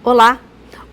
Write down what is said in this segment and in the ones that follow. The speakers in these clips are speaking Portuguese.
Olá!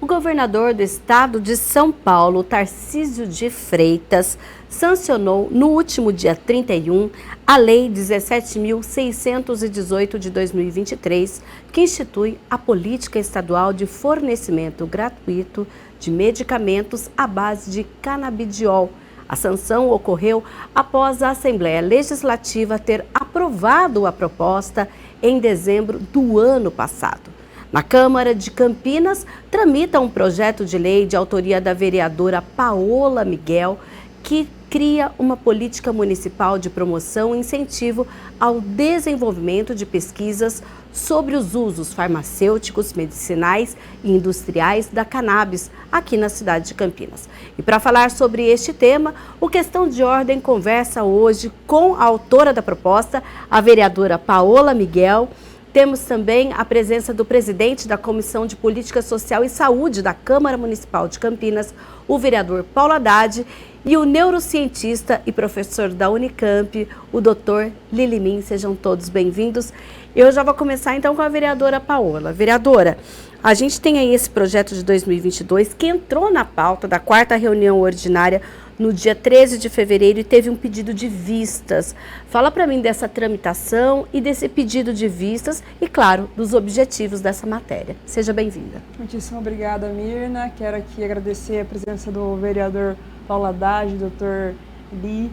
O governador do estado de São Paulo, Tarcísio de Freitas, sancionou no último dia 31 a Lei 17.618 de 2023, que institui a política estadual de fornecimento gratuito de medicamentos à base de canabidiol. A sanção ocorreu após a Assembleia Legislativa ter aprovado a proposta em dezembro do ano passado. Na Câmara de Campinas, tramita um projeto de lei de autoria da vereadora Paola Miguel, que cria uma política municipal de promoção e incentivo ao desenvolvimento de pesquisas sobre os usos farmacêuticos, medicinais e industriais da cannabis aqui na cidade de Campinas. E para falar sobre este tema, o Questão de Ordem conversa hoje com a autora da proposta, a vereadora Paola Miguel. Temos também a presença do presidente da Comissão de Política Social e Saúde da Câmara Municipal de Campinas, o vereador Paulo Haddad, e o neurocientista e professor da Unicamp, o doutor Lilimin. Sejam todos bem-vindos. Eu já vou começar então com a vereadora Paola. Vereadora, a gente tem aí esse projeto de 2022 que entrou na pauta da 4ª reunião ordinária no dia 13 de fevereiro e teve um pedido de vistas. Fala para mim dessa tramitação e desse pedido de vistas e, claro, dos objetivos dessa matéria. Seja bem-vinda. Muitíssimo obrigada, Mirna. Quero aqui agradecer a presença do vereador Paulo Haddad, doutor Li.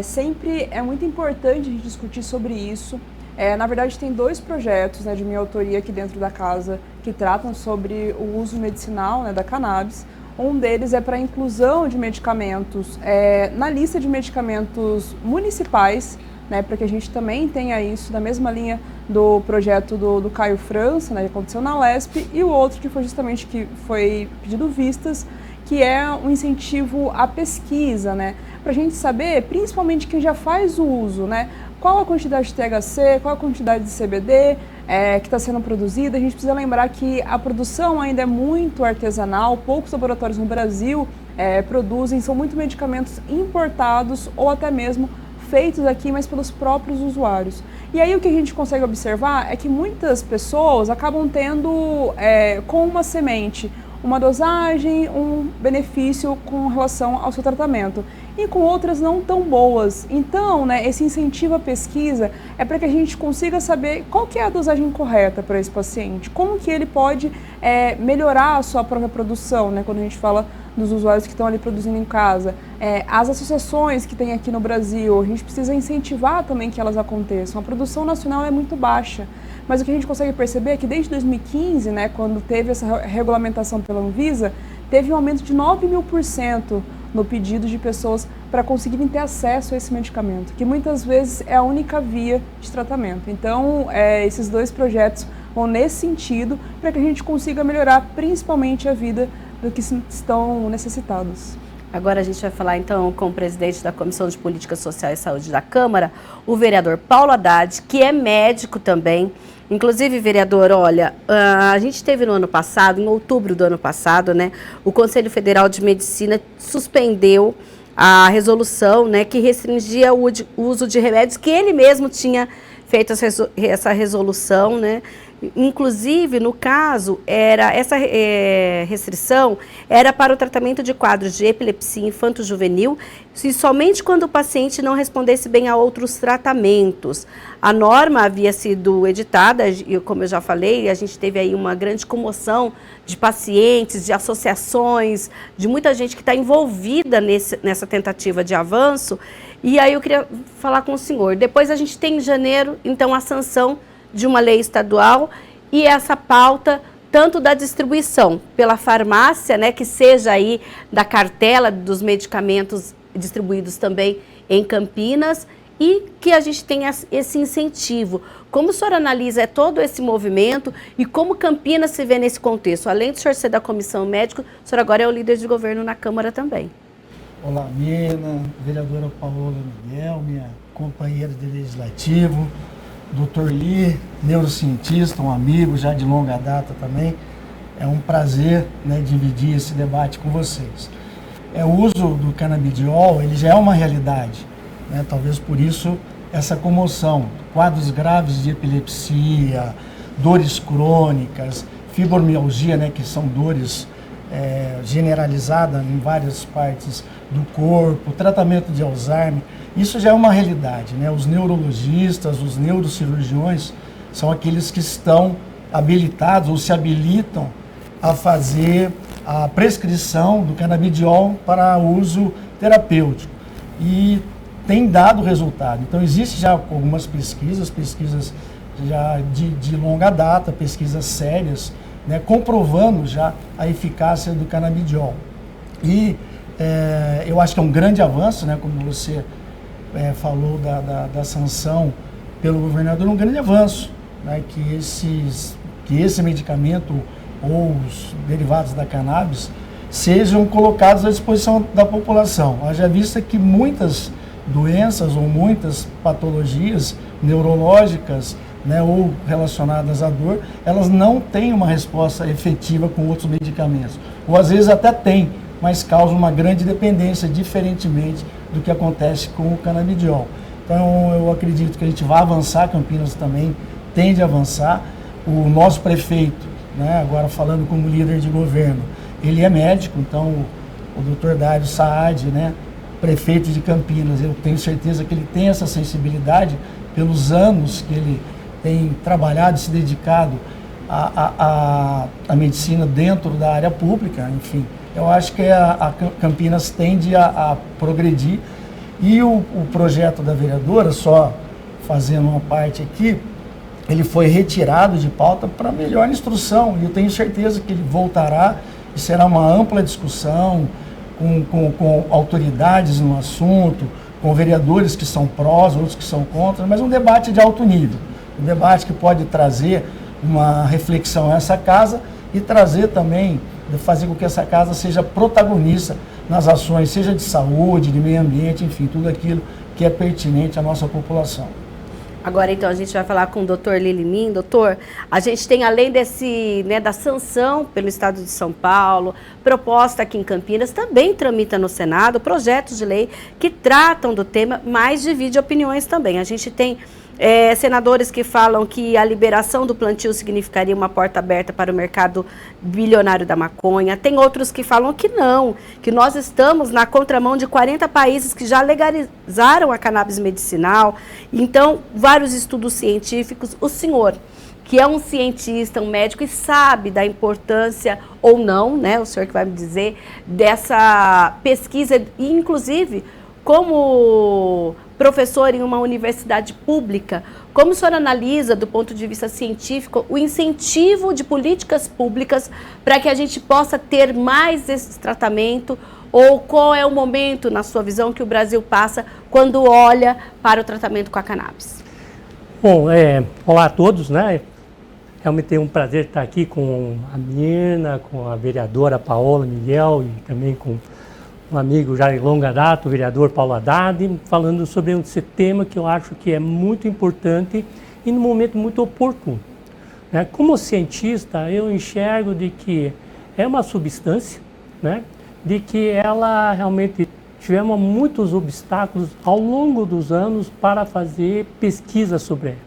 Sempre é muito importante a gente discutir sobre isso. Na verdade, tem 2 projetos, de minha autoria aqui dentro da casa que tratam sobre o uso medicinal, da cannabis. Um deles é para a inclusão de medicamentos na lista de medicamentos municipais, para que a gente também tenha isso da mesma linha do projeto do Caio França, que aconteceu na LESP, e o outro que foi justamente que foi pedido vistas, que é um incentivo à pesquisa, para a gente saber, principalmente quem já faz o uso, qual a quantidade de THC, qual a quantidade de CBD que está sendo produzida. A gente precisa lembrar que a produção ainda é muito artesanal, poucos laboratórios no Brasil produzem, são muito medicamentos importados ou até mesmo feitos aqui, mas pelos próprios usuários. E aí o que a gente consegue observar é que muitas pessoas acabam tendo com uma semente uma dosagem, um benefício com relação ao seu tratamento, e com outras não tão boas. Então, esse incentivo à pesquisa é para que a gente consiga saber qual que é a dosagem correta para esse paciente, como que ele pode melhorar a sua própria produção, quando a gente fala dos usuários que estão ali produzindo em casa. As associações que tem aqui no Brasil, a gente precisa incentivar também que elas aconteçam. A produção nacional é muito baixa, mas o que a gente consegue perceber é que desde 2015, quando teve essa regulamentação pela Anvisa, teve um aumento de 9.000% no pedido de pessoas para conseguirem ter acesso a esse medicamento, que muitas vezes é a única via de tratamento. Então, esses 2 projetos vão nesse sentido, para que a gente consiga melhorar principalmente a vida do que estão necessitados. Agora a gente vai falar então com o presidente da Comissão de Política Social e Saúde da Câmara, o vereador Paulo Haddad, que é médico também. Inclusive, vereador, olha, a gente teve no ano passado, em outubro do ano passado, o Conselho Federal de Medicina suspendeu a resolução, que restringia o uso de remédios, que ele mesmo tinha feito essa resolução, Inclusive, no caso, essa restrição era para o tratamento de quadros de epilepsia infanto-juvenil e somente quando o paciente não respondesse bem a outros tratamentos. A norma havia sido editada, e como eu já falei, a gente teve aí uma grande comoção de pacientes, de associações, de muita gente que está envolvida nessa tentativa de avanço. E aí eu queria falar com o senhor. Depois a gente tem em janeiro, então, a sanção de uma lei estadual e essa pauta tanto da distribuição pela farmácia, que seja aí da cartela dos medicamentos distribuídos também em Campinas, e que a gente tenha esse incentivo. Como o senhor analisa todo esse movimento e como Campinas se vê nesse contexto? Além de o senhor ser da comissão médica, o senhor agora é o líder de governo na Câmara também. Olá, Mirna, vereadora Paola Miguel, minha companheira de legislativo, doutor Li, neurocientista, um amigo já de longa data também. É um prazer dividir esse debate com vocês. O uso do canabidiol, ele já é uma realidade, talvez por isso essa comoção. Quadros graves de epilepsia, dores crônicas, fibromialgia, né, que são dores generalizadas em várias partes do corpo, tratamento de Alzheimer, isso já é uma realidade, né? Os neurologistas, os neurocirurgiões são aqueles que estão habilitados ou se habilitam a fazer a prescrição do canabidiol para uso terapêutico e tem dado resultado. Então existe já algumas pesquisas já de longa data, pesquisas sérias, né, comprovando já a eficácia do canabidiol. E eu acho que é um grande avanço, né, como você falou da sanção pelo governador, um grande avanço, né, que esse medicamento ou os derivados da cannabis sejam colocados à disposição da população. Haja vista que muitas doenças ou muitas patologias neurológicas, né, ou relacionadas à dor, elas não têm uma resposta efetiva com outros medicamentos. Ou às vezes até tem, mas causam uma grande dependência, diferentemente do que acontece com o canabidiol. Então eu acredito que a gente vai avançar, Campinas também tende a avançar. O nosso prefeito, né, agora falando como líder de governo, ele é médico, então o Dr. Dário Saad, né, prefeito de Campinas, eu tenho certeza que ele tem essa sensibilidade pelos anos que ele tem trabalhado e se dedicado à medicina dentro da área pública. Enfim, eu acho que a Campinas tende a progredir e o projeto da vereadora, só fazendo uma parte aqui, ele foi retirado de pauta para melhor instrução e eu tenho certeza que ele voltará e será uma ampla discussão com autoridades no assunto, com vereadores que são prós, outros que são contra, mas um debate de alto nível, um debate que pode trazer uma reflexão a essa casa e trazer também, fazer com que essa casa seja protagonista nas ações, seja de saúde, de meio ambiente, enfim, tudo aquilo que é pertinente à nossa população. Agora, então, a gente vai falar com o Dr. Lilimin. Doutor, a gente tem, além desse, né, da sanção pelo Estado de São Paulo, proposta aqui em Campinas, também tramita no Senado projetos de lei que tratam do tema, mas divide opiniões também. A gente tem senadores que falam que a liberação do plantio significaria uma porta aberta para o mercado bilionário da maconha. Tem outros que falam que não, que nós estamos na contramão de 40 países que já legalizaram a cannabis medicinal. Então, vários estudos científicos. O senhor, que é um cientista, um médico e sabe da importância ou não, né, o senhor que vai me dizer, dessa pesquisa, e inclusive como professor em uma universidade pública, como o senhor analisa, do ponto de vista científico, o incentivo de políticas públicas para que a gente possa ter mais esse tratamento, ou qual é o momento, na sua visão, que o Brasil passa quando olha para o tratamento com a cannabis? Bom, olá a todos, né? Realmente é um prazer estar aqui com a Mirna, com a vereadora Paola Miguel e também com um amigo já de longa data, o vereador Paulo Haddad, falando sobre esse tema que eu acho que é muito importante e num momento muito oportuno. Né? Como cientista, eu enxergo de que é uma substância, né? De que ela realmente tivemos muitos obstáculos ao longo dos anos para fazer pesquisa sobre ela,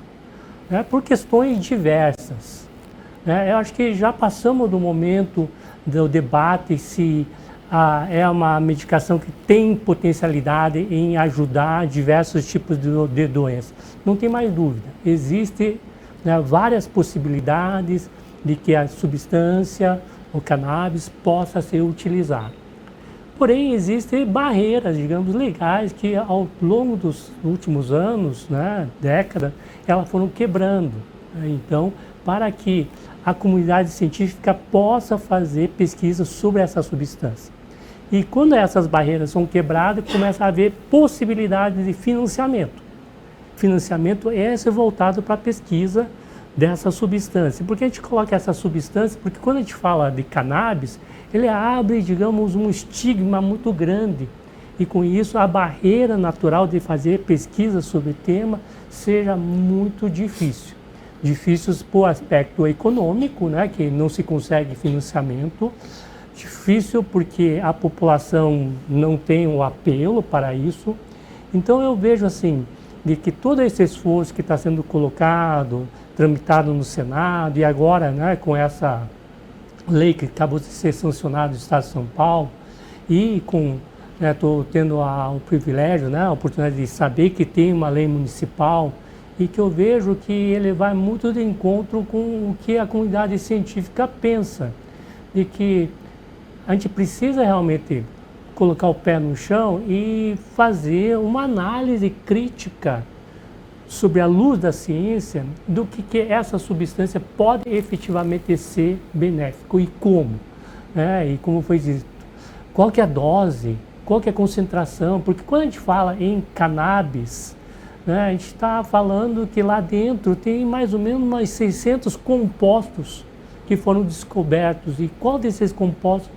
né? Por questões diversas. Né? Eu acho que já passamos do momento do debate se é uma medicação que tem potencialidade em ajudar diversos tipos de doenças. Não tem mais dúvida. Existem, né, várias possibilidades de que a substância, o cannabis, possa ser utilizado. Porém, existem barreiras, digamos, legais que ao longo dos últimos anos, né, décadas, elas foram quebrando. Então, para que a comunidade científica possa fazer pesquisas sobre essa substância. E quando essas barreiras são quebradas, começa a haver possibilidades de financiamento. Financiamento é voltado para a pesquisa dessa substância. Por que a gente coloca essa substância? Porque quando a gente fala de cannabis, ele abre, digamos, um estigma muito grande. E com isso, a barreira natural de fazer pesquisa sobre o tema seja muito difícil. Difícil por o aspecto econômico, né, que não se consegue financiamento. Difícil porque a população não tem um apelo para isso. Então eu vejo assim, de que todo esse esforço que está sendo colocado tramitado no Senado e agora, né, com essa lei que acabou de ser sancionada no Estado de São Paulo e com estou tendo o privilégio, né, a oportunidade de saber que tem uma lei municipal e que eu vejo que ele vai muito de encontro com o que a comunidade científica pensa, de que a gente precisa realmente colocar o pé no chão e fazer uma análise crítica sobre a luz da ciência do que essa substância pode efetivamente ser benéfico e como, né? E como foi dito, qual que é a dose, qual que é a concentração, porque quando a gente fala em cannabis, né, a gente está falando que lá dentro tem mais ou menos umas 600 compostos que foram descobertos e qual desses compostos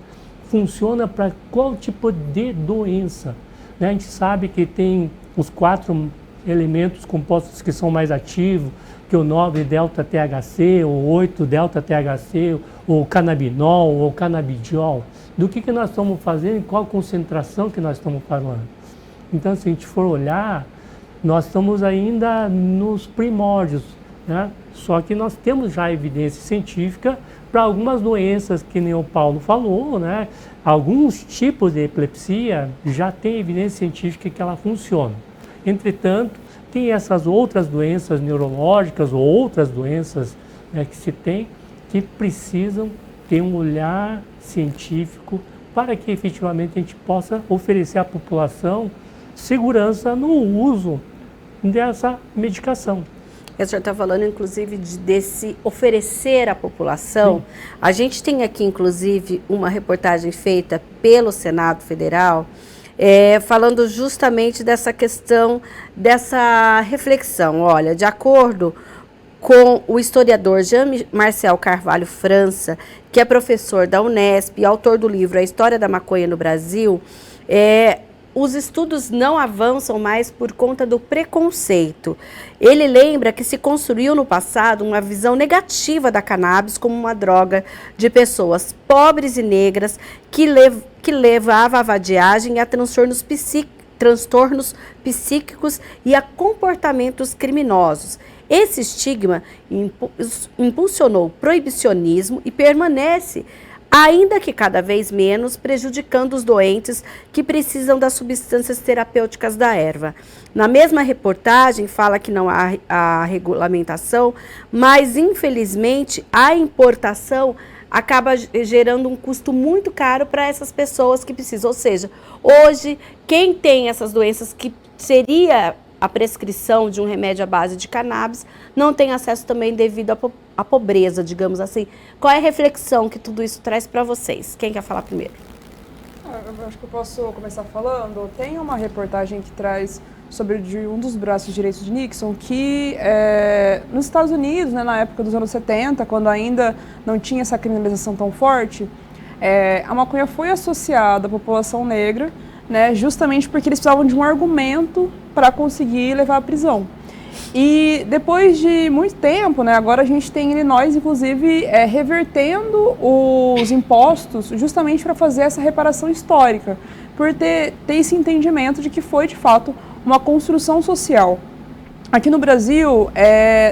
funciona para qual tipo de doença, né? A gente sabe que tem os 4 elementos compostos que são mais ativos, que o 9-delta-THC, o 8-delta-THC, o canabinol, ou canabidiol. Do que nós estamos fazendo e qual concentração que nós estamos falando. Então, se a gente for olhar, nós estamos ainda nos primórdios, né? Só que nós temos já evidência científica para algumas doenças, que nem o Paulo falou, né? Alguns tipos de epilepsia já tem evidência científica que ela funciona. Entretanto, tem essas outras doenças neurológicas ou outras doenças, né, que se tem, que precisam ter um olhar científico para que efetivamente a gente possa oferecer à população segurança no uso dessa medicação. O senhor está falando, inclusive, desse oferecer à população. Sim. A gente tem aqui, inclusive, uma reportagem feita pelo Senado Federal, falando justamente dessa questão, dessa reflexão. Olha, de acordo com o historiador Jean-Marcel Carvalho França, que é professor da Unesp e autor do livro A História da Maconha no Brasil, os estudos não avançam mais por conta do preconceito. Ele lembra que se construiu no passado uma visão negativa da cannabis como uma droga de pessoas pobres e negras que levava à vadiagem e a transtornos psíquicos e a comportamentos criminosos. Esse estigma impulsionou o proibicionismo e permanece, ainda que cada vez menos, prejudicando os doentes que precisam das substâncias terapêuticas da erva. Na mesma reportagem, fala que não há a regulamentação, mas, infelizmente, a importação acaba gerando um custo muito caro para essas pessoas que precisam. Ou seja, hoje, quem tem essas doenças que seria a prescrição de um remédio à base de cannabis, não tem acesso também devido à pobreza, digamos assim. Qual é a reflexão que tudo isso traz para vocês? Quem quer falar primeiro? Eu acho que eu posso começar falando. Tem uma reportagem que traz sobre um dos braços direitos de Nixon, que nos Estados Unidos, né, na época dos anos 70, quando ainda não tinha essa criminalização tão forte, a maconha foi associada à população negra, né, justamente porque eles precisavam de um argumento para conseguir levar à prisão. E depois de muito tempo, né, agora a gente tem Illinois, inclusive, revertendo os impostos justamente para fazer essa reparação histórica, por ter esse entendimento de que foi, de fato, uma construção social. Aqui no Brasil,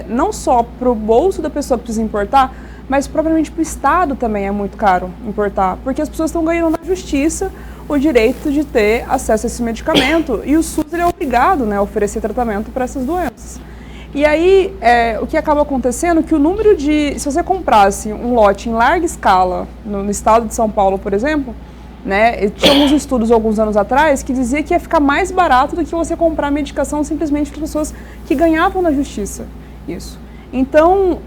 não só para o bolso da pessoa que precisa importar, mas propriamente para o Estado também é muito caro importar, porque as pessoas estão ganhando na justiça o direito de ter acesso a esse medicamento e o SUS ele é obrigado, né, a oferecer tratamento para essas doenças. E aí, o que acaba acontecendo é que o número de... Se você comprasse um lote em larga escala, no estado de São Paulo, por exemplo, né, tinha alguns estudos alguns anos atrás que dizia que ia ficar mais barato do que você comprar medicação simplesmente para pessoas que ganhavam na justiça. Isso. Então,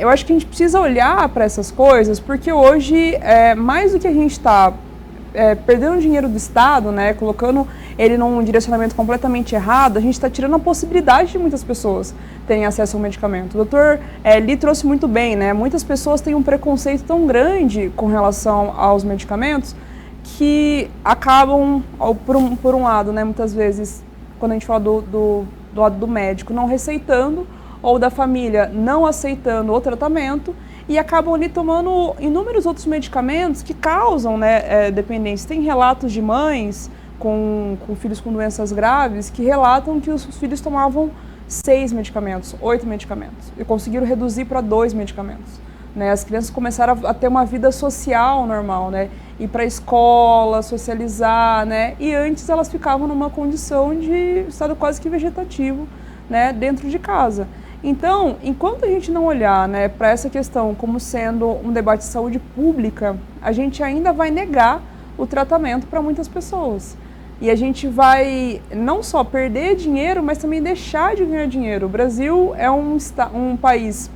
eu acho que a gente precisa olhar para essas coisas, porque hoje, mais do que a gente está perdendo dinheiro do Estado, né, colocando ele num direcionamento completamente errado, a gente está tirando a possibilidade de muitas pessoas terem acesso ao medicamento. O doutor Lee trouxe muito bem, né, muitas pessoas têm um preconceito tão grande com relação aos medicamentos que acabam, por um lado, né, muitas vezes, quando a gente fala do lado do médico, não receitando, ou da família não aceitando o tratamento, e acabam ali tomando inúmeros outros medicamentos que causam, né, dependência. Tem relatos de mães com filhos com doenças graves que relatam que os filhos tomavam 6 medicamentos, 8 medicamentos, e conseguiram reduzir para 2 medicamentos. Né? As crianças começaram a ter uma vida social normal, né? Ir para a escola, socializar, né? E antes elas ficavam numa condição de estado quase que vegetativo, né? Dentro de casa. Então, enquanto a gente não olhar, né, para essa questão como sendo um debate de saúde pública, a gente ainda vai negar o tratamento para muitas pessoas. E a gente vai não só perder dinheiro, mas também deixar de ganhar dinheiro. O Brasil é um país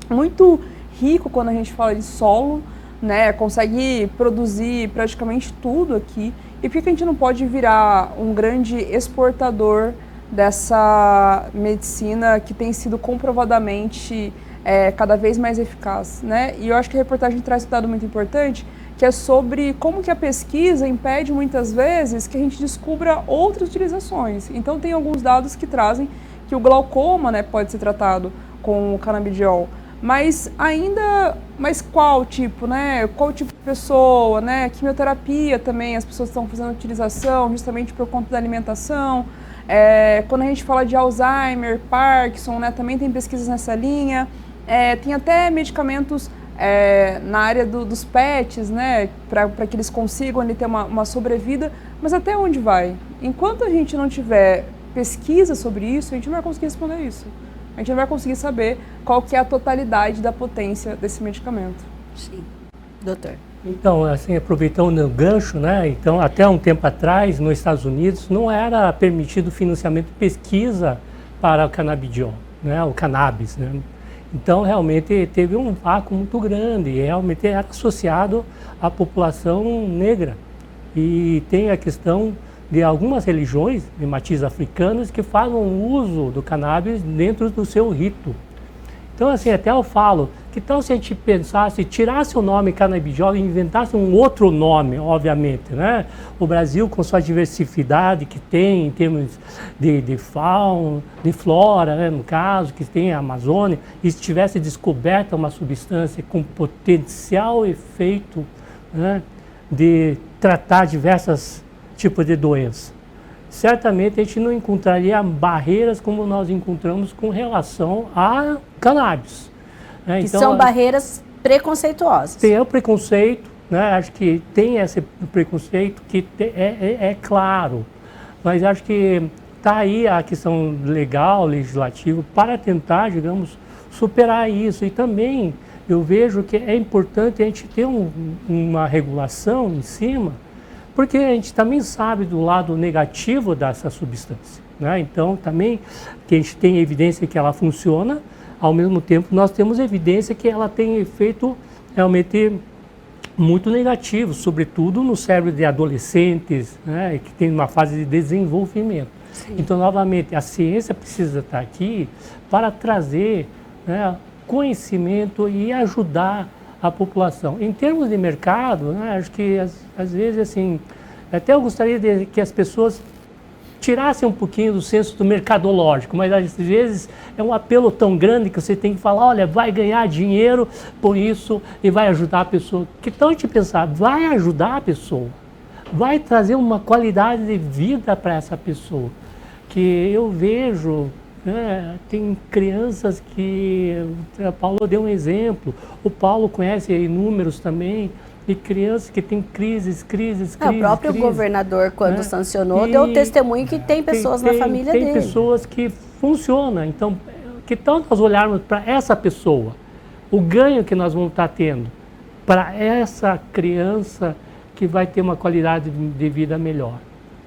muito rico quando a gente fala de solo, né? Consegue produzir praticamente tudo aqui. E por que a gente não pode virar um grande exportador dessa medicina que tem sido comprovadamente cada vez mais eficaz, né? E eu acho que a reportagem traz um dado muito importante, que é sobre como que a pesquisa impede muitas vezes que a gente descubra outras utilizações. Então tem alguns dados que trazem que o glaucoma, né, pode ser tratado com o canabidiol, mas qual tipo, né? Qual tipo de pessoa, né? Quimioterapia também, as pessoas estão fazendo utilização justamente por conta da alimentação. Quando a gente fala de Alzheimer, Parkinson, né, também tem pesquisas nessa linha. Tem até medicamentos na área dos pets, né, para que eles consigam ali ter uma sobrevida, mas até onde vai? Enquanto a gente não tiver pesquisa sobre isso, a gente não vai conseguir responder isso. A gente não vai conseguir saber qual que é a totalidade da potência desse medicamento. Sim. Doutor. Então, assim, aproveitando o gancho, né? Então, até um tempo atrás, nos Estados Unidos, não era permitido financiamento de pesquisa para o canabidiol, né? O cannabis, né? Então, realmente, teve um vácuo muito grande e realmente era associado à população negra. E tem a questão de algumas religiões, de matiz africanas, que fazem uso do cannabis dentro do seu rito. Então, assim, até eu falo, que tal se a gente pensasse, tirasse o nome canabidiol e inventasse um outro nome, obviamente, né? O Brasil, com sua diversidade que tem em termos de fauna, de flora, né, no caso, que tem a Amazônia, e se tivesse descoberta uma substância com potencial efeito, né, de tratar diversos tipos de doenças, certamente a gente não encontraria barreiras como nós encontramos com relação a cannabis. Né? Que então, são barreiras preconceituosas. Tem o preconceito, né? Acho que tem esse preconceito que é claro, mas acho que está aí a questão legal, legislativa, para tentar, digamos, superar isso. E também eu vejo que é importante a gente ter uma regulação em cima, porque a gente também sabe do lado negativo dessa substância, né? Então, também que a gente tem evidência que ela funciona, ao mesmo tempo nós temos evidência que ela tem efeito realmente muito negativo, sobretudo no cérebro de adolescentes, né, que tem uma fase de desenvolvimento. Sim. Então, novamente, a ciência precisa estar aqui para trazer, né, conhecimento e ajudar a população. Em termos de mercado, né, acho que às vezes, assim, até eu gostaria que as pessoas tirassem um pouquinho do senso do mercadológico, mas às vezes é um apelo tão grande que você tem que falar, olha, vai ganhar dinheiro por isso e vai ajudar a pessoa. Que tal a gente pensar, vai ajudar a pessoa, vai trazer uma qualidade de vida para essa pessoa, que eu vejo... tem crianças que, a Paulo deu um exemplo, o Paulo conhece inúmeros também, de crianças que têm crises. O próprio governador, quando sancionou, deu testemunho que tem pessoas na família dele. Tem pessoas que funcionam, então, que tal nós olharmos para essa pessoa, o ganho que nós vamos estar tendo, para essa criança que vai ter uma qualidade de vida melhor.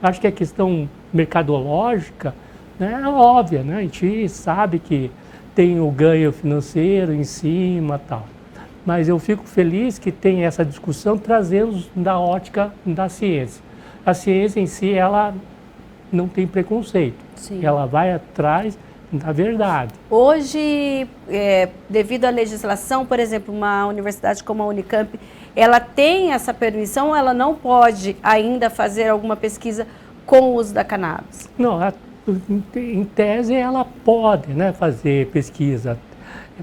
Acho que a questão mercadológica, é óbvia, né? A gente sabe que tem o ganho financeiro em cima e tal. Mas eu fico feliz que tem essa discussão trazendo da ótica da ciência. A ciência em si, ela não tem preconceito. Sim. Ela vai atrás da verdade. Hoje, devido à legislação, por exemplo, uma universidade como a Unicamp, ela tem essa permissão, ela não pode ainda fazer alguma pesquisa com o uso da cannabis? Não, em tese ela pode, né, fazer pesquisa,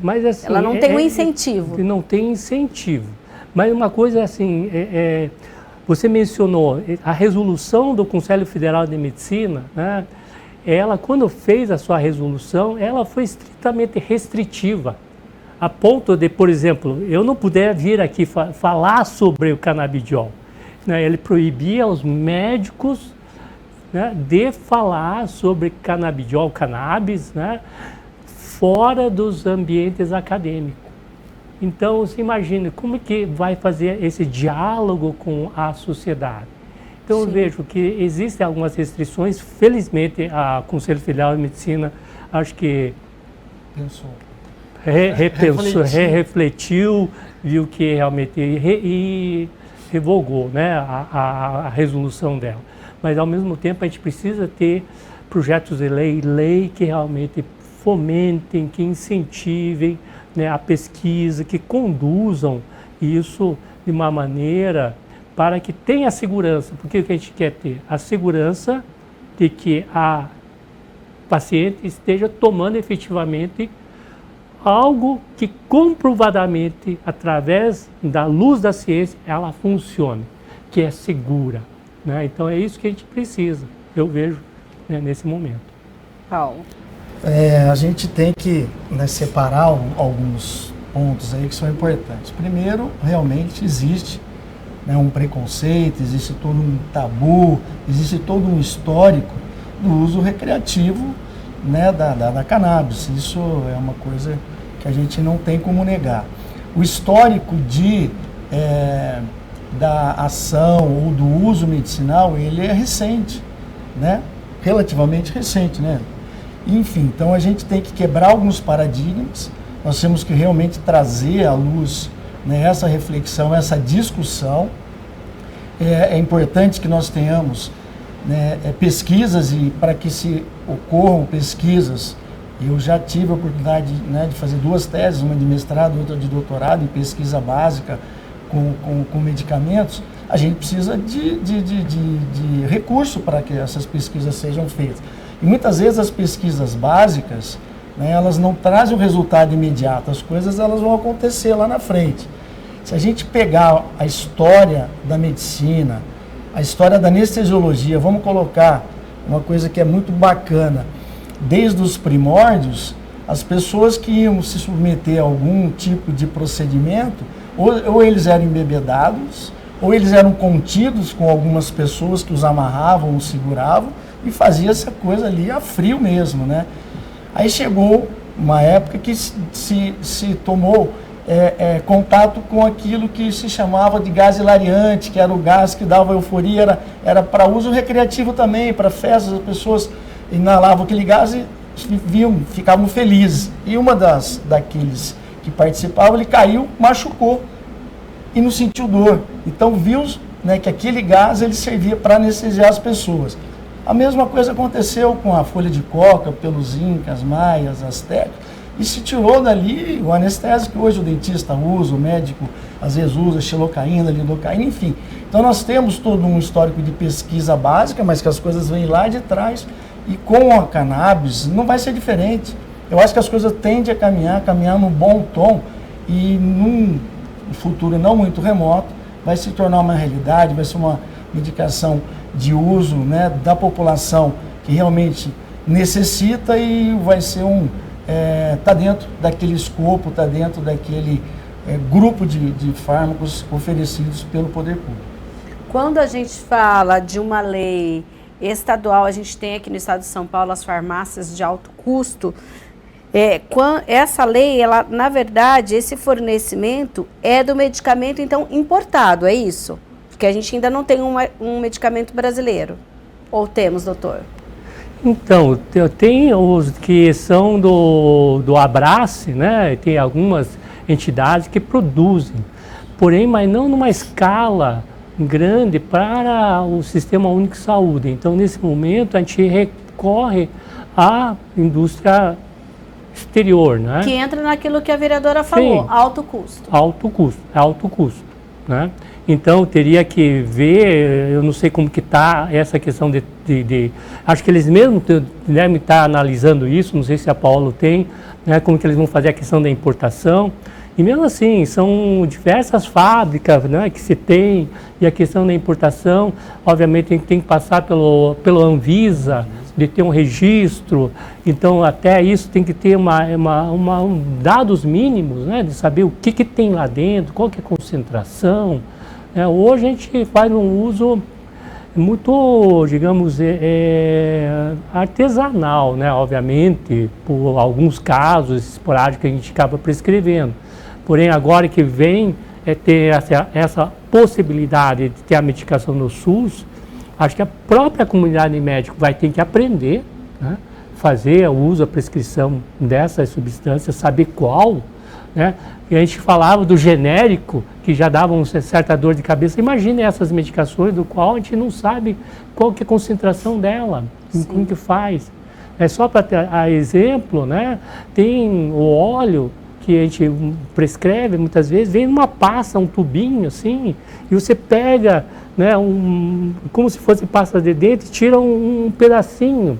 mas assim... Ela não tem um incentivo. Não tem incentivo. Mas uma coisa assim, você mencionou a resolução do Conselho Federal de Medicina, né, ela, quando fez a sua resolução, ela foi estritamente restritiva, a ponto de, por exemplo, eu não puder vir aqui falar sobre o canabidiol, né? Ele proibia os médicos, né, de falar sobre canabidiol, cannabis, né, fora dos ambientes acadêmicos. Então, você imagina como que vai fazer esse diálogo com a sociedade. Então, eu vejo que existem algumas restrições. Felizmente, a Conselho Federal de Medicina, acho que repensou, refletiu, viu que realmente e revogou, né, a resolução dela. Mas, ao mesmo tempo, a gente precisa ter projetos de lei que realmente fomentem, que incentivem, né, a pesquisa, que conduzam isso de uma maneira para que tenha segurança. Porque o que a gente quer ter? A segurança de que a paciente esteja tomando efetivamente algo que comprovadamente, através da luz da ciência, ela funcione, que é segura, né? Então é isso que a gente precisa, eu vejo, né, nesse momento. Paulo. A gente tem que, né, separar alguns pontos aí que são importantes. Primeiro, realmente existe, né, um preconceito, existe todo um tabu, existe todo um histórico do uso recreativo, né, da cannabis. Isso é uma coisa que a gente não tem como negar. O histórico da ação ou do uso medicinal, ele é recente, né? Relativamente recente, né? Enfim, então a gente tem que quebrar alguns paradigmas, nós temos que realmente trazer à luz, né, essa reflexão, essa discussão. É importante que nós tenhamos, né, pesquisas, e para que se ocorram pesquisas, eu já tive a oportunidade, né, de fazer 2 teses, uma de mestrado e outra de doutorado em pesquisa básica com medicamentos. A gente precisa de recurso para que essas pesquisas sejam feitas. E muitas vezes as pesquisas básicas, né, elas não trazem o resultado imediato, as coisas elas vão acontecer lá na frente. Se a gente pegar a história da medicina, a história da anestesiologia, vamos colocar uma coisa que é muito bacana, desde os primórdios, as pessoas que iam se submeter a algum tipo de procedimento, ou eles eram embebedados, ou eles eram contidos com algumas pessoas que os amarravam, os seguravam, e fazia essa coisa ali a frio mesmo, né? Aí chegou uma época que se tomou contato com aquilo que se chamava de gás hilariante, que era o gás que dava euforia, era para uso recreativo também, para festas, as pessoas inalavam aquele gás e ficavam felizes. E uma daqueles que participavam, ele caiu, machucou e não sentiu dor. Então viu, né, que aquele gás ele servia para anestesiar as pessoas. A mesma coisa aconteceu com a folha de coca, pelos incas, maias, astecas, e se tirou dali o anestésico que hoje o dentista usa, o médico às vezes usa, xilocaína, lidocaína, enfim. Então nós temos todo um histórico de pesquisa básica, mas que as coisas vêm lá de trás, e com a cannabis não vai ser diferente. Eu acho que as coisas tendem a caminhar num bom tom, e num futuro não muito remoto, vai se tornar uma realidade, vai ser uma medicação de uso, né, da população que realmente necessita, e vai ser tá dentro daquele escopo, tá dentro daquele grupo de fármacos oferecidos pelo poder público. Quando a gente fala de uma lei estadual, a gente tem aqui no estado de São Paulo as farmácias de alto custo. Essa lei, ela, na verdade, esse fornecimento é do medicamento, então, importado, é isso? Porque a gente ainda não tem um medicamento brasileiro. Ou temos, doutor? Então, tem os que são do Abrace, né? Tem algumas entidades que produzem, porém, mas não numa escala grande para o Sistema Único de Saúde. Então, nesse momento, a gente recorre à indústria exterior, né? Que entra naquilo que a vereadora falou, sim, alto custo. Alto custo, né? Então, teria que ver, eu não sei como que está essa questão acho que eles mesmos devem estar analisando isso, não sei se a Paola tem, né, como que eles vão fazer a questão da importação. E mesmo assim, são diversas fábricas, né, que se tem, e a questão da importação, obviamente, tem que passar pelo Anvisa, de ter um registro. Então, até isso tem que ter dados mínimos, né, de saber o que tem lá dentro, qual que é a concentração. Hoje a gente faz um uso muito, digamos, artesanal, né, obviamente, por alguns casos esporádicos que a gente acaba prescrevendo. Porém, agora que vem ter essa possibilidade de ter a medicação no SUS, acho que a própria comunidade médica vai ter que aprender, né, fazer o uso, a prescrição dessas substâncias, saber qual, né? E a gente falava do genérico, que já dava uma certa dor de cabeça. Imagine essas medicações do qual a gente não sabe qual que é a concentração dela, como que faz. Só para ter a exemplo, né, tem o óleo que a gente prescreve muitas vezes, vem numa pasta, um tubinho assim, e você pega, né, como se fosse pasta de dente, tira um pedacinho,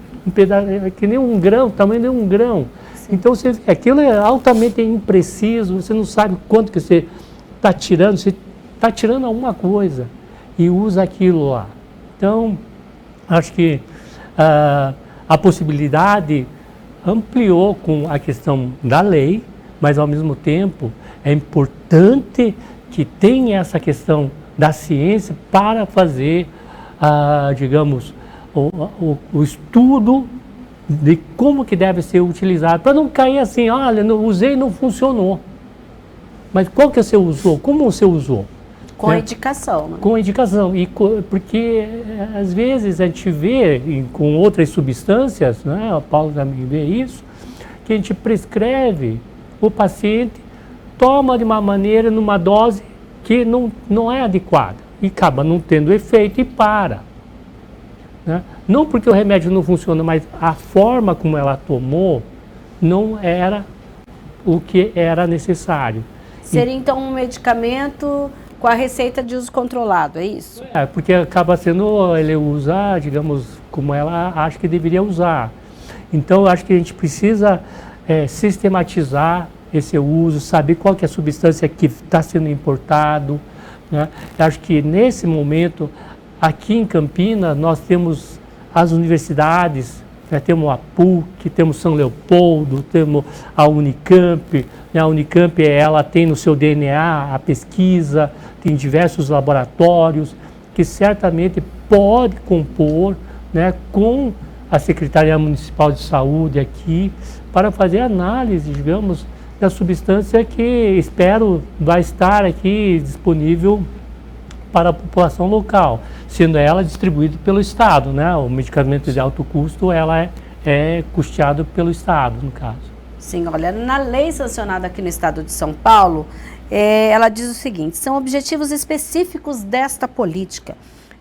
que nem um grão, tamanho de um grão. Sim. Então aquilo é altamente impreciso, você não sabe quanto que você está tirando, você está tirando alguma coisa e usa aquilo lá. Então, acho que a possibilidade ampliou com a questão da lei, mas ao mesmo tempo é importante que tenha essa questão da ciência para fazer, digamos, o estudo de como que deve ser utilizado, para não cair assim, olha, usei e não funcionou. Mas qual que você usou? Como você usou? Com a indicação. Né? Com a indicação. Porque às vezes a gente vê com outras substâncias, né, o Paulo também vê isso, que a gente prescreve, o paciente toma de uma maneira, numa dose que não é adequada e acaba não tendo efeito e para. Né? Não porque o remédio não funciona, mas a forma como ela tomou não era o que era necessário. Seria então um medicamento com a receita de uso controlado, é isso? Porque acaba sendo, ele usa, digamos, como ela acha que deveria usar. Então, eu acho que a gente precisa sistematizar esse uso, saber qual que é a substância que está sendo importado. Né? Eu acho que nesse momento, aqui em Campinas, nós temos as universidades, né? Temos a PUC, temos São Leopoldo, temos a Unicamp. Né? A Unicamp ela tem no seu DNA a pesquisa, tem diversos laboratórios que certamente pode compor, né, com a Secretaria Municipal de Saúde aqui para fazer análise, digamos, da substância que espero vai estar aqui disponível para a população local, sendo ela distribuída pelo Estado, né? O medicamento de alto custo, ela é custeado pelo Estado, no caso. Sim, olha, na lei sancionada aqui no Estado de São Paulo, ela diz o seguinte: são objetivos específicos desta política: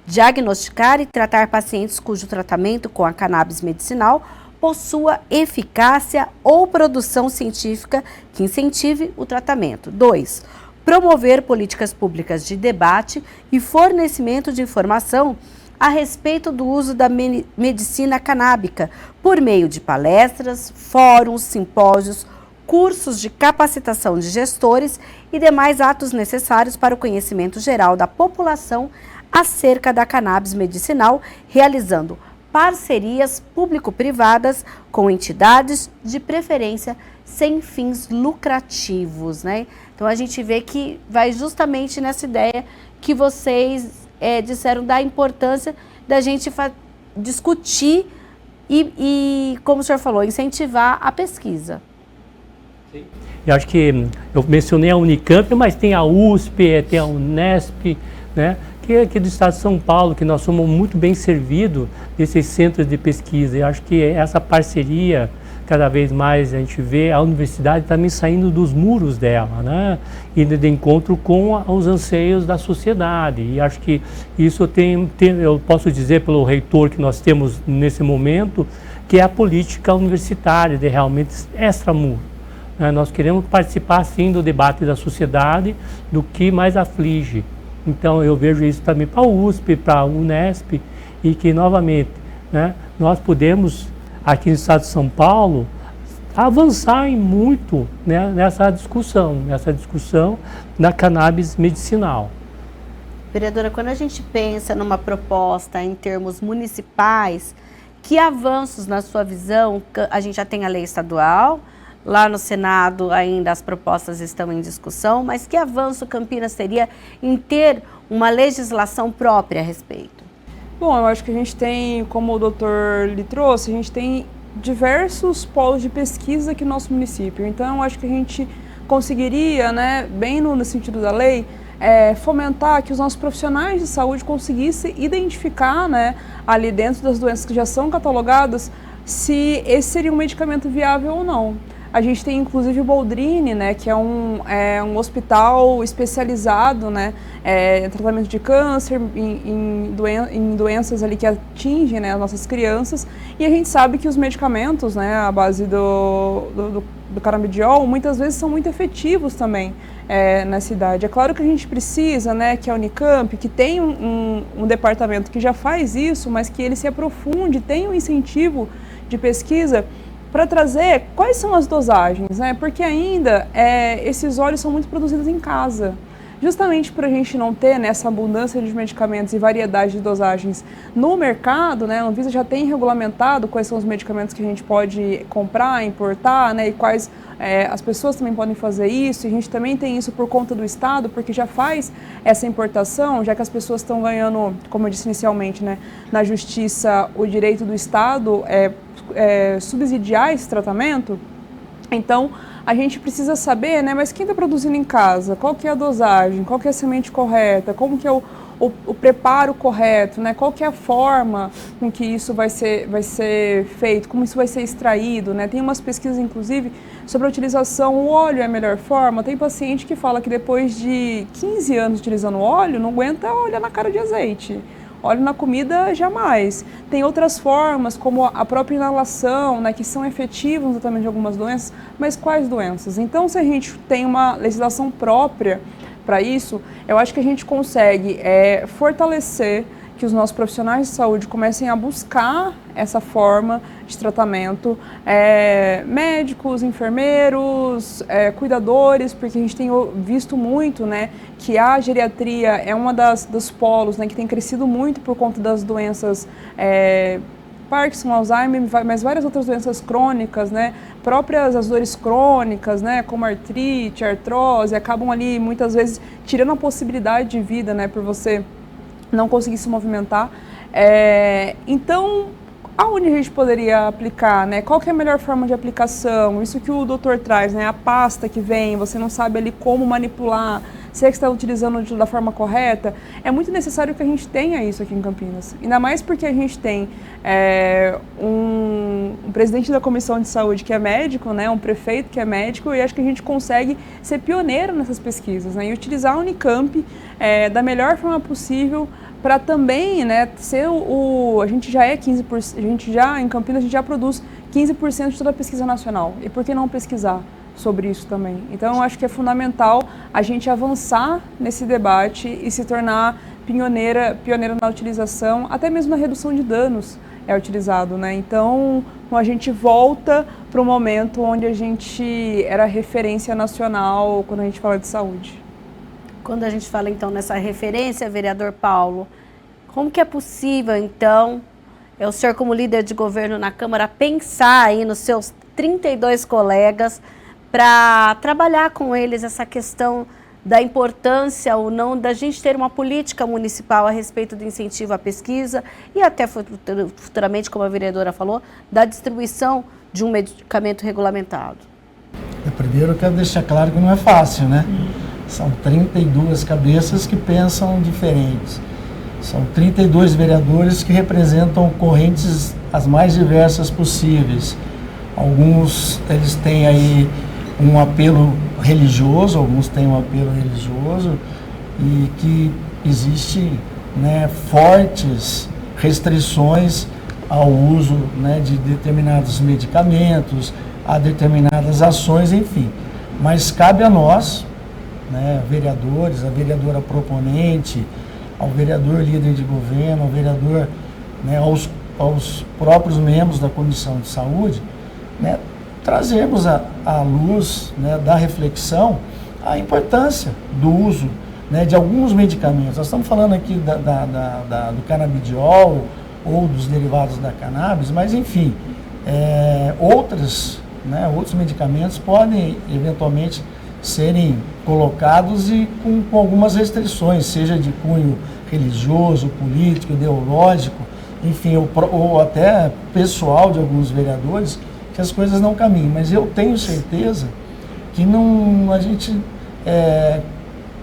diagnosticar e tratar pacientes cujo tratamento com a cannabis medicinal possua eficácia ou produção científica que incentive o tratamento. 2. Promover políticas públicas de debate e fornecimento de informação a respeito do uso da medicina canábica por meio de palestras, fóruns, simpósios, cursos de capacitação de gestores e demais atos necessários para o conhecimento geral da população acerca da cannabis medicinal, realizando parcerias público-privadas com entidades, de preferência sem fins lucrativos, né? Então a gente vê que vai justamente nessa ideia que vocês disseram da importância da gente discutir e, como o senhor falou, incentivar a pesquisa. Sim. Eu acho que eu mencionei a Unicamp, mas tem a USP, tem a Unesp, né? Que é aqui do Estado de São Paulo, que nós somos muito bem servidos desses centros de pesquisa. Eu acho que essa parceria, cada vez mais a gente vê a universidade também saindo dos muros dela, né? Indo de encontro com os anseios da sociedade. E acho que isso eu posso dizer pelo reitor que nós temos nesse momento, que é a política universitária de realmente extramuro. Nós queremos participar, sim, do debate da sociedade, do que mais aflige. Então, eu vejo isso também para a USP, para a Unesp, e que, novamente, né, nós podemos, aqui no Estado de São Paulo, avançar em muito, né, nessa discussão da cannabis medicinal. Vereadora, quando a gente pensa numa proposta em termos municipais, Que avanços, na sua visão, a gente já tem a lei estadual, lá no Senado ainda as propostas estão em discussão, mas que avanço Campinas teria em ter uma legislação própria a respeito? Bom, eu acho que a gente tem, como o doutor lhe trouxe, a gente tem diversos polos de pesquisa aqui no nosso município. Então, eu acho que a gente conseguiria, né, bem no sentido da lei, fomentar que os nossos profissionais de saúde conseguissem identificar, né, ali dentro das doenças que já são catalogadas, se esse seria um medicamento viável ou não. A gente tem inclusive o Boldrini, né, que é um hospital especializado, né, em tratamento de câncer, em doenças ali que atingem, né, as nossas crianças, e a gente sabe que os medicamentos, né, à base do canabidiol, muitas vezes são muito efetivos também na cidade. É claro que a gente precisa, né, que a Unicamp, que tem um departamento que já faz isso, mas que ele se aprofunde, tem um incentivo de pesquisa para trazer quais são as dosagens, né? Porque ainda esses óleos são muito produzidos em casa. Justamente para a gente não ter, né, essa abundância de medicamentos e variedade de dosagens no mercado, né? A Anvisa já tem regulamentado quais são os medicamentos que a gente pode comprar, importar, né? E quais as pessoas também podem fazer isso. E a gente também tem isso por conta do Estado, porque já faz essa importação, já que as pessoas estão ganhando, como eu disse inicialmente, né, na Justiça, o direito do Estado subsidiar esse tratamento. Então, a gente precisa saber, né, mas quem está produzindo em casa? Qual que é a dosagem? Qual que é a semente correta? Como que é o preparo correto? Né? Qual que é a forma com que isso vai ser feito? Como isso vai ser extraído? Né? Tem umas pesquisas, inclusive, sobre a utilização. O óleo é a melhor forma. Tem paciente que fala que depois de 15 anos utilizando óleo, não aguenta olhar na cara de azeite. Óleo na comida, jamais. Tem outras formas, como a própria inalação, né, que são efetivas no tratamento de algumas doenças, mas quais doenças? Então, se a gente tem uma legislação própria para isso, eu acho que a gente consegue fortalecer que os nossos profissionais de saúde comecem a buscar essa forma de tratamento, médicos, enfermeiros, cuidadores, porque a gente tem visto muito, né, que a geriatria é uma dos polos, né, que tem crescido muito por conta das doenças Parkinson, Alzheimer, mas várias outras doenças crônicas, né, próprias as dores crônicas, né, como artrite, artrose, acabam ali muitas vezes tirando a possibilidade de vida, né, por você não conseguir se movimentar. Então, aonde a gente poderia aplicar, né? Qual que é a melhor forma de aplicação? Isso que o doutor traz, né? A pasta que vem, você não sabe ali como manipular, se é que está utilizando da forma correta. É muito necessário que a gente tenha isso aqui em Campinas. Ainda mais porque a gente tem um presidente da Comissão de Saúde que é médico, né? Um prefeito que é médico, e acho que a gente consegue ser pioneiro nessas pesquisas, né? E utilizar a Unicamp da melhor forma possível para também, né, ser a gente já 15%, a gente já, em Campinas, a gente já produz 15% de toda a pesquisa nacional. E por que não pesquisar sobre isso também? Então, eu acho que é fundamental a gente avançar nesse debate e se tornar pioneira na utilização, até mesmo na redução de danos é utilizado, né? Então, a gente volta para o momento onde a gente era referência nacional quando a gente fala de saúde. Quando a gente fala, então, nessa referência, vereador Paulo, como que é possível, então, o senhor como líder de governo na Câmara, pensar aí nos seus 32 colegas para trabalhar com eles essa questão da importância ou não da gente ter uma política municipal a respeito do incentivo à pesquisa e até futuramente, como a vereadora falou, da distribuição de um medicamento regulamentado? Primeiro, eu quero deixar claro que não é fácil, né? São 32 cabeças que pensam diferentes. São 32 vereadores que representam correntes as mais diversas possíveis. Alguns, eles têm aí um apelo religioso, alguns têm um apelo religioso e que existe, né, fortes restrições ao uso, né, de determinados medicamentos, a determinadas ações, enfim. Mas cabe a nós, né, vereadores, a vereadora proponente, ao vereador líder de governo, ao vereador, né, aos próprios membros da Comissão de Saúde, né, trazermos à luz, né, da reflexão a importância do uso, né, de alguns medicamentos. Nós estamos falando aqui do canabidiol, ou dos derivados da cannabis, mas enfim, outros medicamentos podem eventualmente serem colocados e com algumas restrições, seja de cunho religioso, político, ideológico, enfim, ou até pessoal de alguns vereadores, que as coisas não caminham. Mas eu tenho certeza que a gente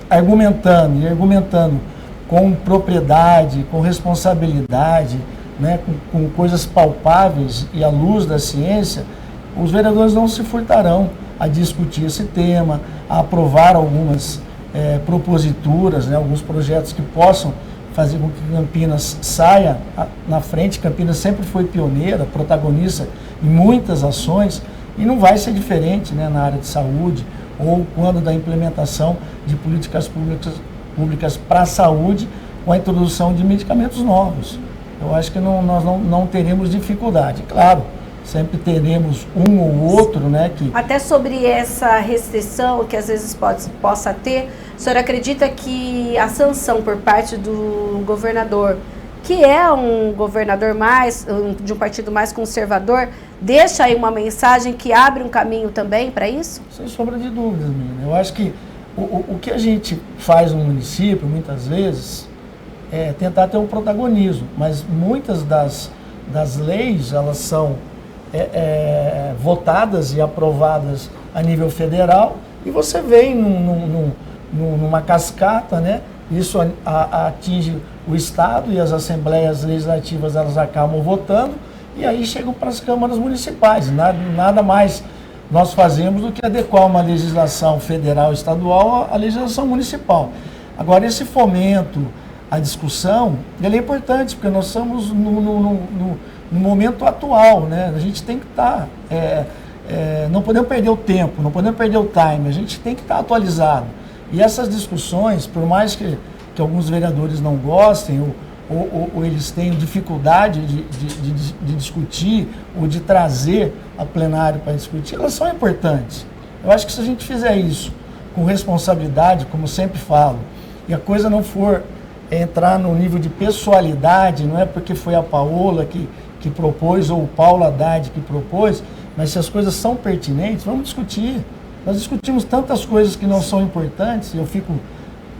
argumentando com propriedade, com responsabilidade, né, com coisas palpáveis e à luz da ciência, os vereadores não se furtarão a discutir esse tema, a aprovar algumas proposituras, né, alguns projetos que possam fazer com que Campinas saia na frente. Campinas sempre foi pioneira, protagonista em muitas ações, e não vai ser diferente, né, na área de saúde, ou quando da implementação de políticas públicas para a saúde, com a introdução de medicamentos novos. Eu acho que nós não teremos dificuldade. Claro, sempre teremos um ou outro, né? Até sobre essa restrição que às vezes possa ter, o senhor acredita que a sanção por parte do governador, que é um governador de um partido mais conservador, deixa aí uma mensagem que abre um caminho também para isso? Sem sombra de dúvidas, menina. Eu acho que o que a gente faz no município, muitas vezes, é tentar ter um protagonismo, mas muitas das leis, elas são votadas e aprovadas a nível federal, e você vem numa cascata, né? Isso atinge o Estado, e as assembleias legislativas elas acabam votando, e aí chegam para as câmaras municipais. Nada mais nós fazemos do que adequar uma legislação federal e estadual à legislação municipal. Agora, esse fomento à discussão, ele é importante, porque nós estamos no momento atual, né? A gente tem que estar, não podemos perder o tempo, não podemos perder o time, a gente tem que estar atualizado. E essas discussões, por mais que alguns vereadores não gostem, ou eles tenham dificuldade de discutir, ou de trazer a plenário para discutir, elas são importantes. Eu acho que se a gente fizer isso com responsabilidade, como sempre falo, e a coisa não for entrar no nível de pessoalidade, não é porque foi a Paola que propôs, ou o Paulo Haddad que propôs, mas se as coisas são pertinentes, vamos discutir. Nós discutimos tantas coisas que não são importantes, e eu fico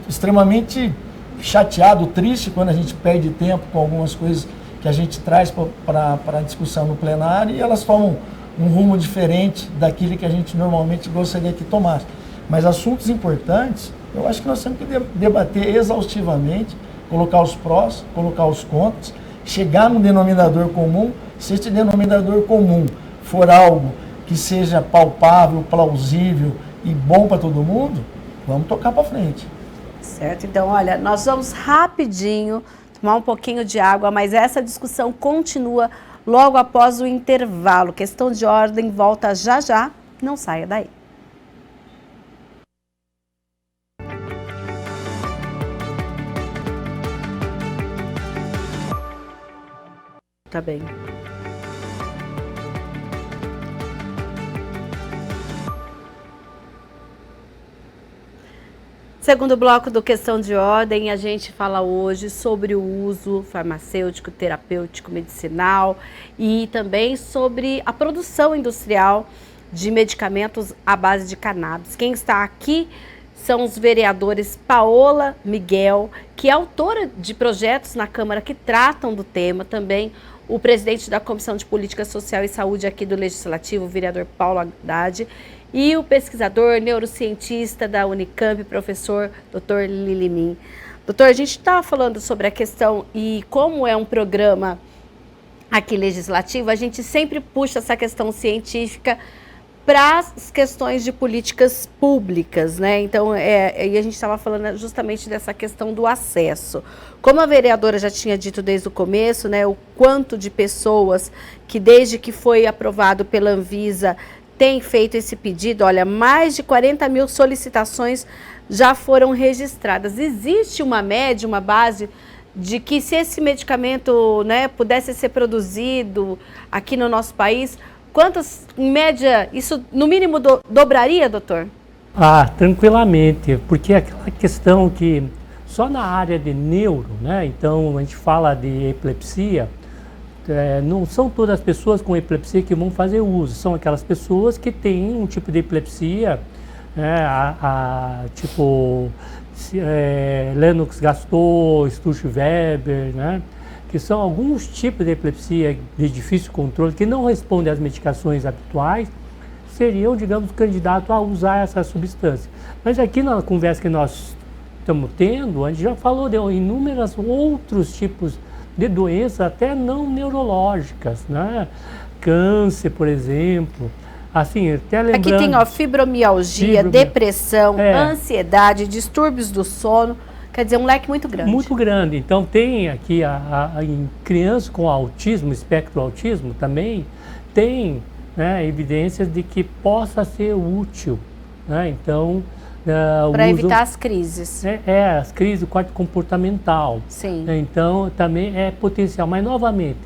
extremamente chateado, triste, quando a gente perde tempo com algumas coisas que a gente traz para a discussão no plenário, e elas tomam um rumo diferente daquilo que a gente normalmente gostaria que tomasse. Mas assuntos importantes, eu acho que nós temos que debater exaustivamente, colocar os prós, colocar os contras, chegar no denominador comum. Se este denominador comum for algo que seja palpável, plausível e bom para todo mundo, vamos tocar para frente. Certo, então olha, nós vamos rapidinho tomar um pouquinho de água, mas essa discussão continua logo após o intervalo. Questão de ordem volta já já, não saia daí. Tá bem. Segundo bloco do Questão de Ordem, a gente fala hoje sobre o uso farmacêutico, terapêutico, medicinal e também sobre a produção industrial de medicamentos à base de cannabis. Quem está aqui são os vereadores Paola Miguel, que é autora de projetos na Câmara que tratam do tema, também o presidente da Comissão de Política Social e Saúde aqui do Legislativo, o vereador Paulo Haddad, e o pesquisador, neurocientista da Unicamp, professor Dr. Lilimim. Doutor, a gente estava falando sobre a questão e como é um programa aqui legislativo, a gente sempre puxa essa questão científica para as questões de políticas públicas, né? Então, e a gente estava falando justamente dessa questão do acesso. Como a vereadora já tinha dito desde o começo, né, o quanto de pessoas que desde que foi aprovado pela Anvisa tem feito esse pedido, olha, mais de 40 mil solicitações já foram registradas. Existe uma média, uma base de que se esse medicamento, né, pudesse ser produzido aqui no nosso país, quantas, em média, isso no mínimo dobraria, doutor? Tranquilamente, porque é aquela questão que só na área de neuro, né, então a gente fala de epilepsia, não são todas as pessoas com epilepsia que vão fazer uso, são aquelas pessoas que têm um tipo de epilepsia, tipo Lennox-Gastaut, Sturge-Weber, né? Que são alguns tipos de epilepsia de difícil controle, que não respondem às medicações habituais, seriam, digamos, candidatos a usar essa substância. Mas aqui na conversa que nós estamos tendo, a gente já falou de inúmeros outros tipos de doenças, até não neurológicas, né? Câncer, por exemplo. Assim, até lembrando... Aqui tem, ó, fibromialgia, depressão, ansiedade, distúrbios do sono. Quer dizer, um leque muito grande. Muito grande. Então, tem aqui, em crianças com autismo, espectro autismo também, tem, né, evidências de que possa ser útil. Né? Então, para evitar as crises. As crises do quarto comportamental. Sim. Então, também é potencial. Mas, novamente,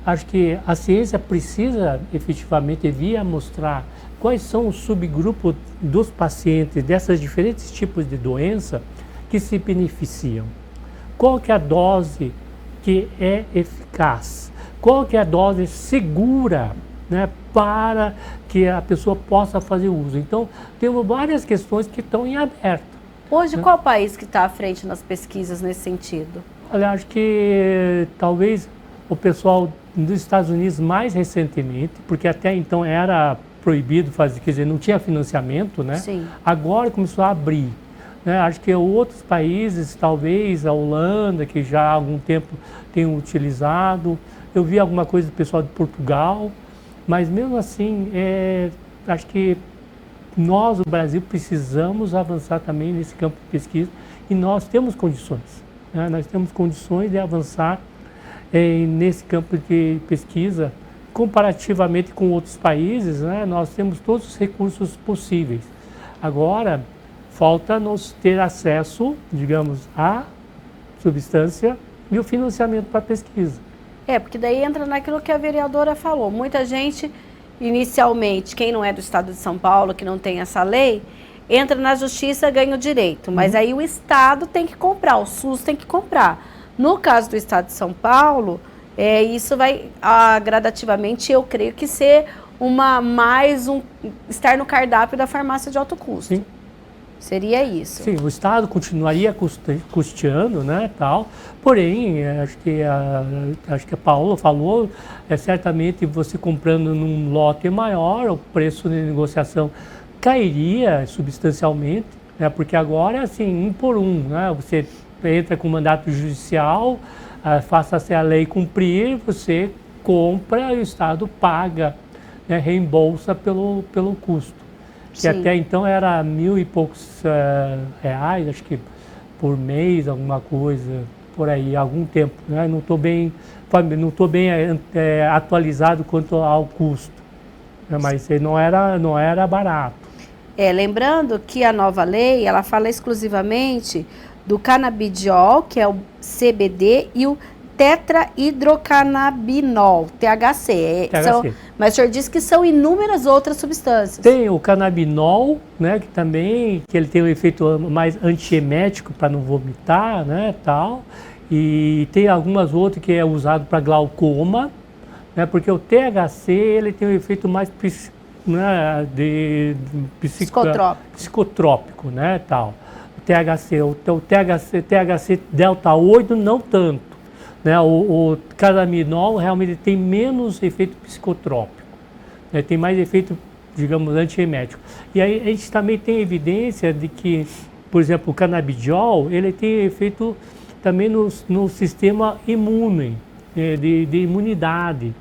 acho que a ciência precisa, efetivamente, vir a mostrar quais são os subgrupos dos pacientes dessas diferentes tipos de doença que se beneficiam. Qual que é a dose que é eficaz? Qual que é a dose segura, né, para que a pessoa possa fazer uso? Então, temos várias questões que estão em aberto. Hoje, qual país que está à frente nas pesquisas nesse sentido? Olha, acho que talvez o pessoal dos Estados Unidos mais recentemente, porque até então era proibido fazer, quer dizer, não tinha financiamento, né? Sim. Agora começou a abrir. Acho que outros países, talvez a Holanda, que já há algum tempo tem utilizado. Eu vi alguma coisa do pessoal de Portugal, mas mesmo assim, acho que nós, o Brasil, precisamos avançar também nesse campo de pesquisa e nós temos condições. Né? Nós temos condições de avançar nesse campo de pesquisa comparativamente com outros países, né? Nós temos todos os recursos possíveis. Agora, falta-nos ter acesso, digamos, à substância e o financiamento para a pesquisa. Porque daí entra naquilo que a vereadora falou. Muita gente, inicialmente, quem não é do estado de São Paulo, que não tem essa lei, entra na justiça e ganha o direito. Mas aí o estado tem que comprar, o SUS tem que comprar. No caso do estado de São Paulo, isso vai gradativamente, eu creio que ser estar no cardápio da farmácia de alto custo. Sim. Seria isso. Sim, o Estado continuaria custeando, né, tal. Porém, acho que a Paola falou, certamente você comprando num lote maior, o preço de negociação cairia substancialmente, né, porque agora é assim, um por um, né, você entra com mandato judicial, faça-se a lei cumprir, você compra e o Estado paga, né, reembolsa pelo custo. Que até então era 1.000 e poucos reais, acho que por mês, alguma coisa, por aí, há algum tempo. Né? Não estou bem atualizado quanto ao custo, né? Mas não era barato. Lembrando que a nova lei, ela fala exclusivamente do canabidiol, que é o CBD, e o tetrahidrocannabinol, THC. Mas o senhor disse que são inúmeras outras substâncias. Tem o canabinol, né, que ele tem um efeito mais antiemético para não vomitar, né, tal. E tem algumas outras que é usado para glaucoma, né, porque o THC ele tem um efeito mais psicotrópico, né, tal. O THC delta 8 não tanto. Né, o canabinol realmente tem menos efeito psicotrópico, né, tem mais efeito, digamos, antiemético. E aí a gente também tem evidência de que, por exemplo, o canabidiol, ele tem efeito também no sistema imune, de imunidade.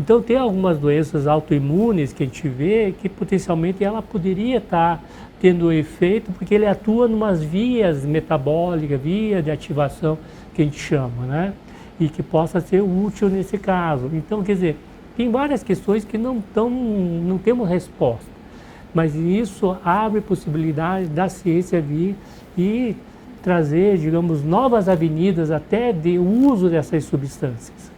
Então tem algumas doenças autoimunes que a gente vê que potencialmente ela poderia estar tendo efeito, porque ele atua em umas vias metabólicas, via de ativação que a gente chama, né? E que possa ser útil nesse caso. Então, quer dizer, tem várias questões que não temos resposta, mas isso abre possibilidade da ciência vir e trazer, digamos, novas avenidas até de uso dessas substâncias.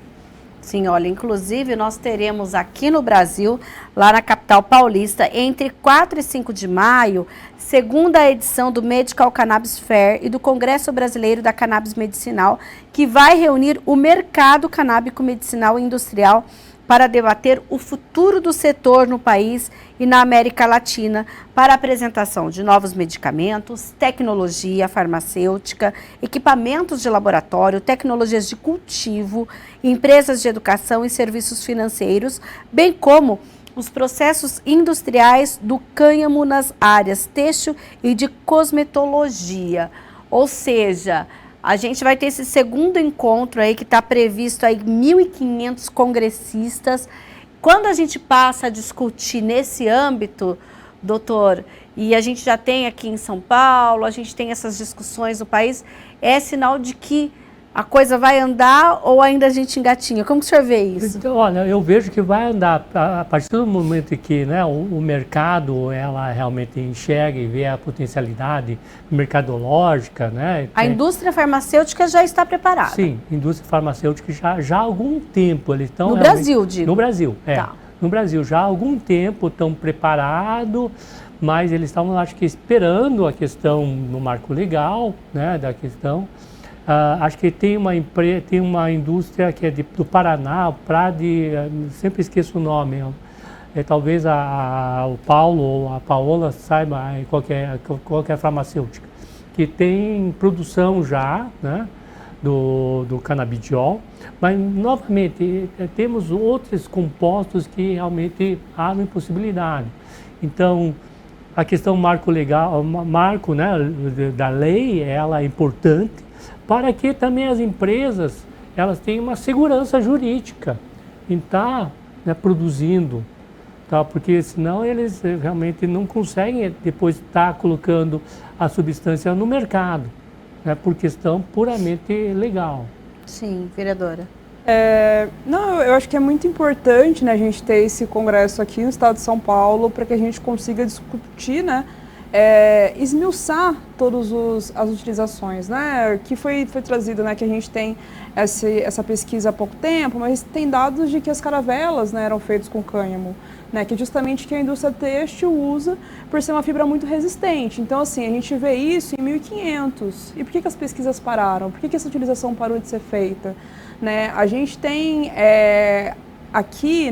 Sim, olha, inclusive nós teremos aqui no Brasil, lá na capital paulista, entre 4 e 5 de maio, segunda edição do Medical Cannabis Fair e do Congresso Brasileiro da Cannabis Medicinal, que vai reunir o mercado canábico medicinal e industrial para debater o futuro do setor no país e na América Latina, para a apresentação de novos medicamentos, tecnologia farmacêutica, equipamentos de laboratório, tecnologias de cultivo, empresas de educação e serviços financeiros, bem como os processos industriais do cânhamo nas áreas têxtil e de cosmetologia. Ou seja, a gente vai ter esse segundo encontro aí que está previsto aí 1.500 congressistas. Quando a gente passa a discutir nesse âmbito, doutor, e a gente já tem aqui em São Paulo, a gente tem essas discussões no país, é sinal de que a coisa vai andar ou ainda a gente engatinha? Como que o senhor vê isso? Então, olha, eu vejo que vai andar a partir do momento que, né, o mercado ela realmente enxerga e vê a potencialidade mercadológica, né? A indústria farmacêutica já está preparada. Sim, indústria farmacêutica já há algum tempo eles estão... No Brasil, digo. No Brasil, é. Tá. No Brasil já há algum tempo estão preparados, mas eles estavam, acho que, esperando a questão no marco legal, né, da questão. Acho que tem uma indústria que é do Paraná, sempre esqueço o nome, talvez o Paulo ou a Paola saiba qual que é a farmacêutica, que tem produção já, né, do canabidiol, mas novamente temos outros compostos que realmente abrem possibilidade. Então, a questão marco legal, né, da lei, ela é importante, para que também as empresas elas tenham uma segurança jurídica em estar, né, produzindo, tá? Porque senão eles realmente não conseguem depois estar colocando a substância no mercado, né, por questão puramente legal. Sim, vereadora. Não, eu acho que é muito importante, né, a gente ter esse congresso aqui no estado de São Paulo para que a gente consiga discutir, né, esmiuçar todas as utilizações, né, que foi trazido, né, que a gente tem essa pesquisa há pouco tempo, mas tem dados de que as caravelas, né, eram feitas com cânhamo, né, que é justamente que a indústria têxtil usa por ser uma fibra muito resistente. Então, assim, a gente vê isso em 1500. E por que as pesquisas pararam? Por que essa utilização parou de ser feita? Né, a gente tem aqui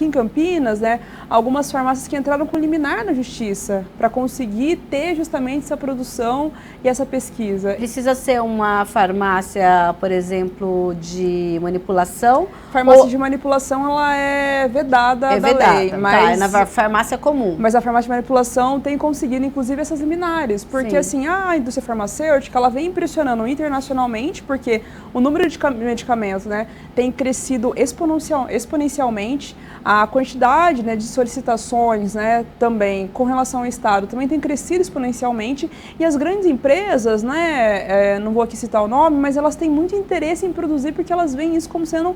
em Campinas, né, algumas farmácias que entraram com liminar na justiça para conseguir ter justamente essa produção e essa pesquisa. Precisa ser uma farmácia, por exemplo, de manipulação? Farmácia de manipulação, ela é vedada da lei. Mas, é na farmácia comum. Mas a farmácia de manipulação tem conseguido, inclusive, essas liminares. Porque, assim, a indústria farmacêutica, ela vem impressionando internacionalmente, porque o número de medicamentos, né, tem crescido exponencialmente, a quantidade, né, de solicitações, né, também com relação ao Estado também tem crescido exponencialmente, e as grandes empresas, né, não vou aqui citar o nome, mas elas têm muito interesse em produzir porque elas veem isso como sendo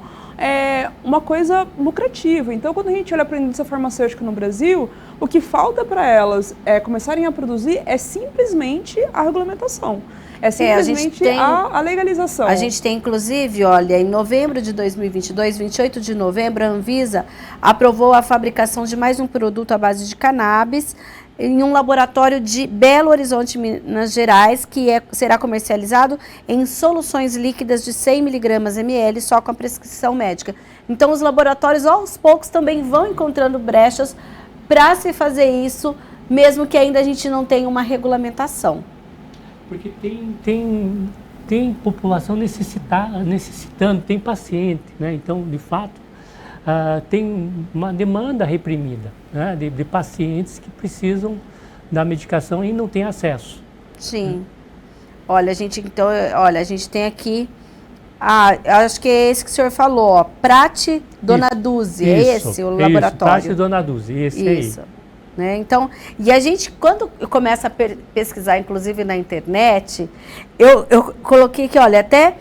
uma coisa lucrativa. Então, quando a gente olha para a indústria farmacêutica no Brasil, o que falta para elas começarem a produzir é simplesmente a regulamentação. É simplesmente a legalização. A gente tem, inclusive, olha, em novembro de 2022, 28 de novembro, a Anvisa aprovou a fabricação de mais um produto à base de cannabis em um laboratório de Belo Horizonte, Minas Gerais, que será comercializado em soluções líquidas de 100 mg/ml, só com a prescrição médica. Então, os laboratórios, aos poucos, também vão encontrando brechas para se fazer isso, mesmo que ainda a gente não tenha uma regulamentação. Porque tem população necessitando, tem paciente, né? Então, de fato, tem uma demanda reprimida, né, de pacientes que precisam da medicação e não têm acesso. Sim. Olha, a gente tem aqui, acho que é esse que o senhor falou, ó, Prate Donaduzzi, é esse o laboratório? Prate Donaduzzi, esse aí. Né? Então, e a gente, quando começa a pesquisar, inclusive na internet, eu coloquei que, olha, até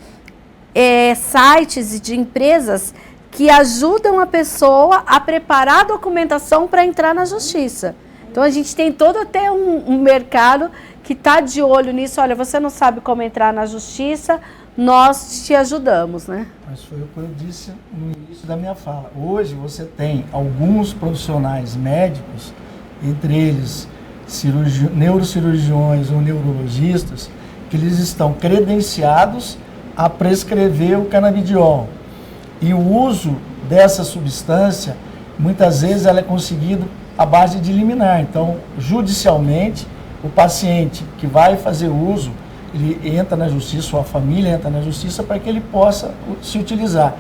sites de empresas que ajudam a pessoa a preparar a documentação para entrar na justiça. Então, a gente tem todo até um mercado que está de olho nisso. Olha, você não sabe como entrar na justiça, nós te ajudamos, né? Mas foi o que eu disse no início da minha fala. Hoje você tem alguns profissionais médicos, entre eles neurocirurgiões ou neurologistas, que eles estão credenciados a prescrever o canabidiol. E o uso dessa substância, muitas vezes ela é conseguido à base de liminar. Então, judicialmente, o paciente que vai fazer uso, ele entra na justiça, ou a família entra na justiça para que ele possa se utilizar.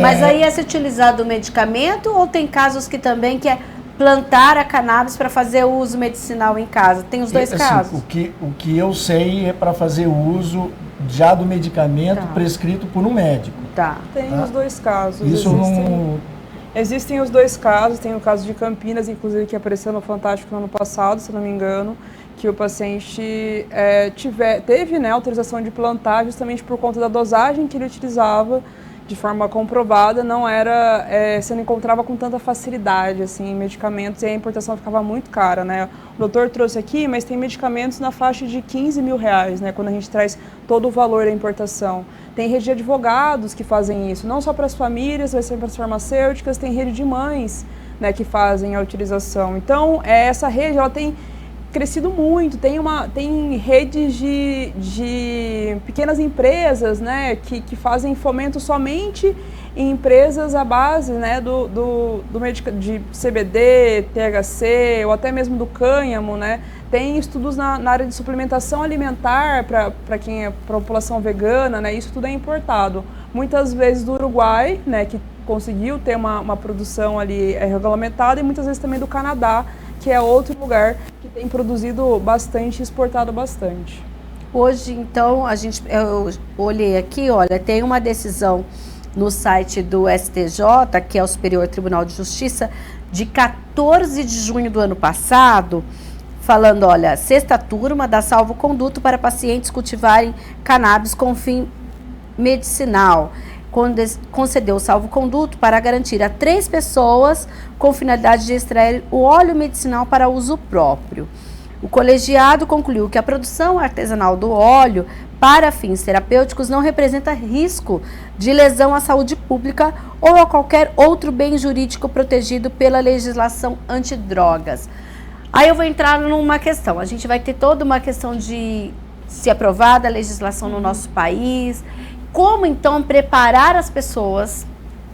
Mas aí é se utilizado o medicamento ou tem casos que também quer plantar a cannabis para fazer o uso medicinal em casa? Tem os dois casos? O que eu sei é para fazer o uso já do medicamento prescrito por um médico. Tem os dois casos. Isso Existem os dois casos. Tem o caso de Campinas, inclusive, que apareceu no Fantástico no ano passado, se não me engano, que o paciente teve, né, autorização de plantar justamente por conta da dosagem que ele utilizava de forma comprovada, você não encontrava com tanta facilidade, assim, medicamentos, e a importação ficava muito cara, né? O doutor trouxe aqui, mas tem medicamentos na faixa de R$15 mil, né? Quando a gente traz todo o valor da importação. Tem rede de advogados que fazem isso, não só para as famílias, mas também para as farmacêuticas, tem rede de mães, né, que fazem a utilização. Então, essa rede, ela tem crescido muito, tem redes de pequenas empresas, né, que fazem fomento somente em empresas à base, né, de CBD, THC ou até mesmo do cânhamo, né. Tem estudos na área de suplementação alimentar para a população vegana, né, isso tudo é importado. Muitas vezes do Uruguai, né, que conseguiu ter uma produção ali regulamentada, e muitas vezes também do Canadá, que é outro lugar que tem produzido bastante e exportado bastante. Hoje, então, eu olhei aqui, olha, tem uma decisão no site do STJ, que é o Superior Tribunal de Justiça, de 14 de junho do ano passado, falando, olha, sexta turma dá salvo-conduto para pacientes cultivarem cannabis com fim medicinal. Concedeu salvo-conduto para garantir a 3 pessoas com finalidade de extrair o óleo medicinal para uso próprio. O colegiado concluiu que a produção artesanal do óleo para fins terapêuticos não representa risco de lesão à saúde pública ou a qualquer outro bem jurídico protegido pela legislação antidrogas. Aí eu vou entrar numa questão. A gente vai ter toda uma questão de se aprovada a legislação no nosso país. Como, então, preparar as pessoas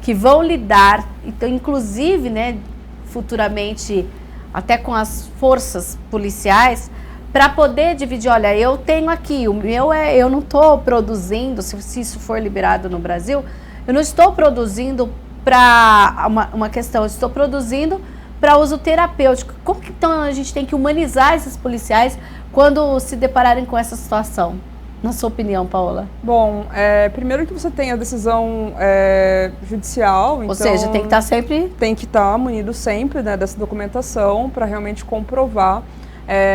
que vão lidar, então, inclusive, né, futuramente, até com as forças policiais, para poder dividir, olha, eu tenho aqui, o meu eu não estou produzindo, se isso for liberado no Brasil, eu não estou produzindo para uma questão, eu estou produzindo para uso terapêutico. Como que, então, a gente tem que humanizar esses policiais quando se depararem com essa situação? Na sua opinião, Paola? Bom, primeiro que você tem a decisão judicial, então... Ou seja, tem que estar sempre... Tem que estar munido sempre, né, dessa documentação para realmente comprovar.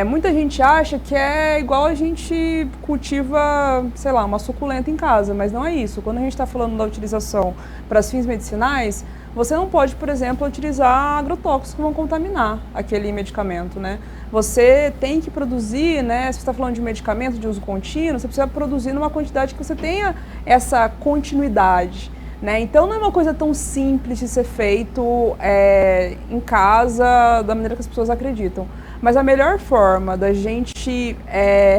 Muita gente acha que é igual a gente cultiva, sei lá, uma suculenta em casa, mas não é isso. Quando a gente está falando da utilização para fins medicinais, você não pode, por exemplo, utilizar agrotóxicos que vão contaminar aquele medicamento, né? Você tem que produzir, né? Se você está falando de medicamento de uso contínuo, você precisa produzir numa quantidade que você tenha essa continuidade, né? Então não é uma coisa tão simples de ser feito em casa, da maneira que as pessoas acreditam. Mas a melhor forma da gente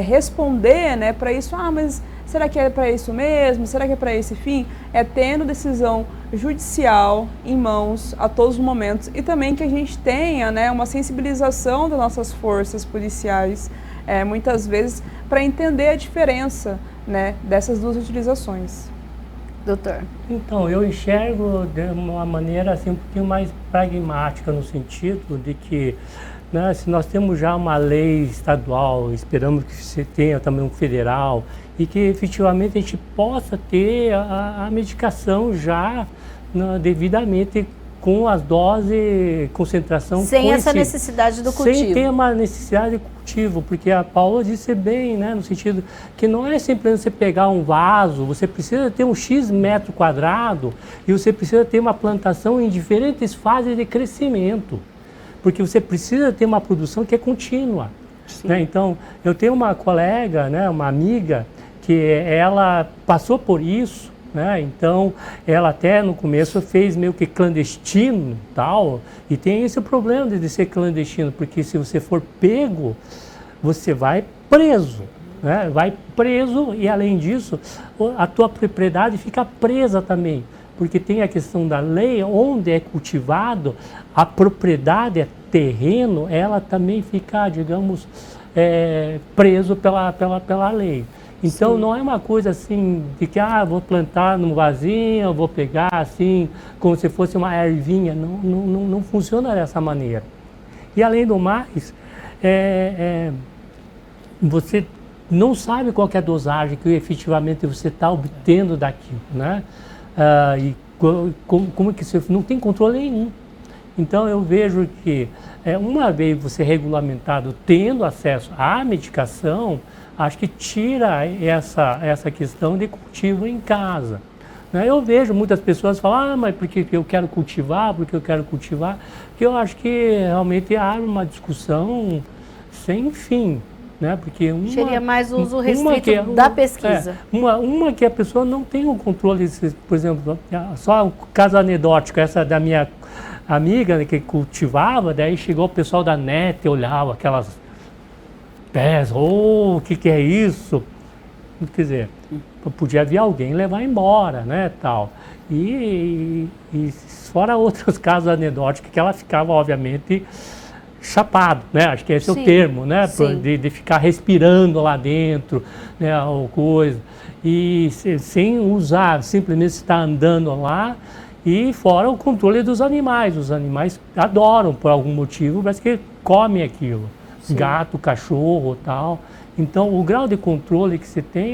responder, né, para isso, mas será que é para isso mesmo? Será que é para esse fim? É tendo decisão judicial em mãos a todos os momentos, e também que a gente tenha, né, uma sensibilização das nossas forças policiais, muitas vezes, para entender a diferença, né, dessas duas utilizações. Doutor? Então, eu enxergo de uma maneira assim, um pouquinho mais pragmática, no sentido de que, né, se nós temos já uma lei estadual, esperamos que se tenha também um federal, e que efetivamente a gente possa ter a medicação já devidamente com as doses, concentração... Sem essa necessidade do cultivo. Sem ter uma necessidade de cultivo, porque a Paola disse bem, né, no sentido que não é simplesmente você pegar um vaso, você precisa ter um X metro quadrado e você precisa ter uma plantação em diferentes fases de crescimento, porque você precisa ter uma produção que é contínua. Né? Então, eu tenho uma colega, né, uma amiga, porque ela passou por isso, né? Então ela até no começo fez meio que clandestino, tal, e tem esse problema de ser clandestino, porque se você for pego, você vai preso, né? Vai preso e além disso a tua propriedade fica presa também, porque tem a questão da lei, onde é cultivado, a propriedade, terreno, ela também fica, digamos, preso pela lei. Então, não é uma coisa assim de que, vou plantar num vasinho, eu vou pegar assim, como se fosse uma ervinha. Não funciona dessa maneira. E, além do mais, você não sabe qual que é a dosagem que efetivamente você está obtendo daquilo, né? E como que você não tem controle nenhum. Então, eu vejo que, uma vez você regulamentado, tendo acesso à medicação, acho que tira essa questão de cultivo em casa. Né? Eu vejo muitas pessoas falar, mas porque eu quero cultivar, que eu acho que realmente abre uma discussão sem fim. Né? Porque seria mais o uso restrito da pesquisa. Uma que a pessoa não tem o controle, por exemplo, só o caso anedótico, essa da minha amiga, né, que cultivava, daí chegou o pessoal da NET, olhava aquelas pés, o que é isso? Quer dizer, podia vir alguém levar embora, né, tal. E fora outros casos anedóticos que ela ficava, obviamente, chapado, né? Acho que esse é o termo, né? De ficar respirando lá dentro, né? Ou coisa. E sem usar, simplesmente estar andando lá. E fora o controle dos animais. Os animais adoram, por algum motivo, parece que comem aquilo. Sim. Gato, cachorro e tal. Então, o grau de controle que você tem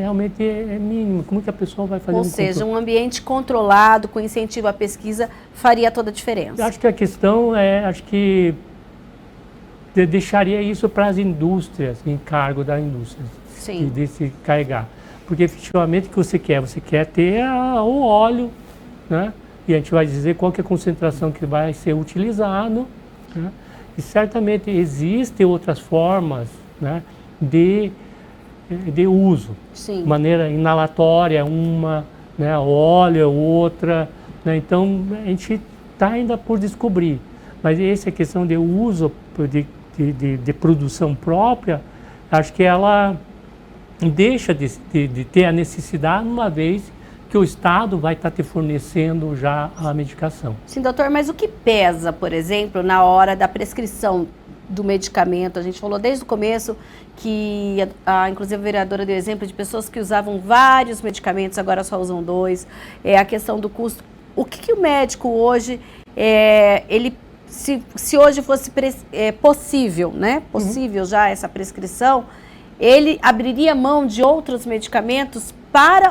realmente mínimo. Como que a pessoa vai fazer Ou seja, um ambiente controlado, com incentivo à pesquisa, faria toda a diferença. Eu acho que a questão acho que deixaria isso para as indústrias, encargo da indústria, de se carregar. Porque, efetivamente, o que você quer? Você quer ter o óleo, né? E a gente vai dizer qual que é a concentração que vai ser utilizado, né? E certamente existem outras formas, né, de uso. Sim. Maneira inalatória, uma, né, óleo, outra, né? Então a gente está ainda por descobrir. Mas essa questão de uso, de produção própria, acho que ela deixa de ter a necessidade, uma vez que o Estado vai estar te fornecendo já a medicação. Sim, doutor, mas o que pesa, por exemplo, na hora da prescrição do medicamento? A gente falou desde o começo que, inclusive a vereadora deu exemplo de pessoas que usavam vários medicamentos, agora só usam 2, a questão do custo. O que o médico hoje, se hoje fosse possível, né? Possível já essa prescrição, ele abriria mão de outros medicamentos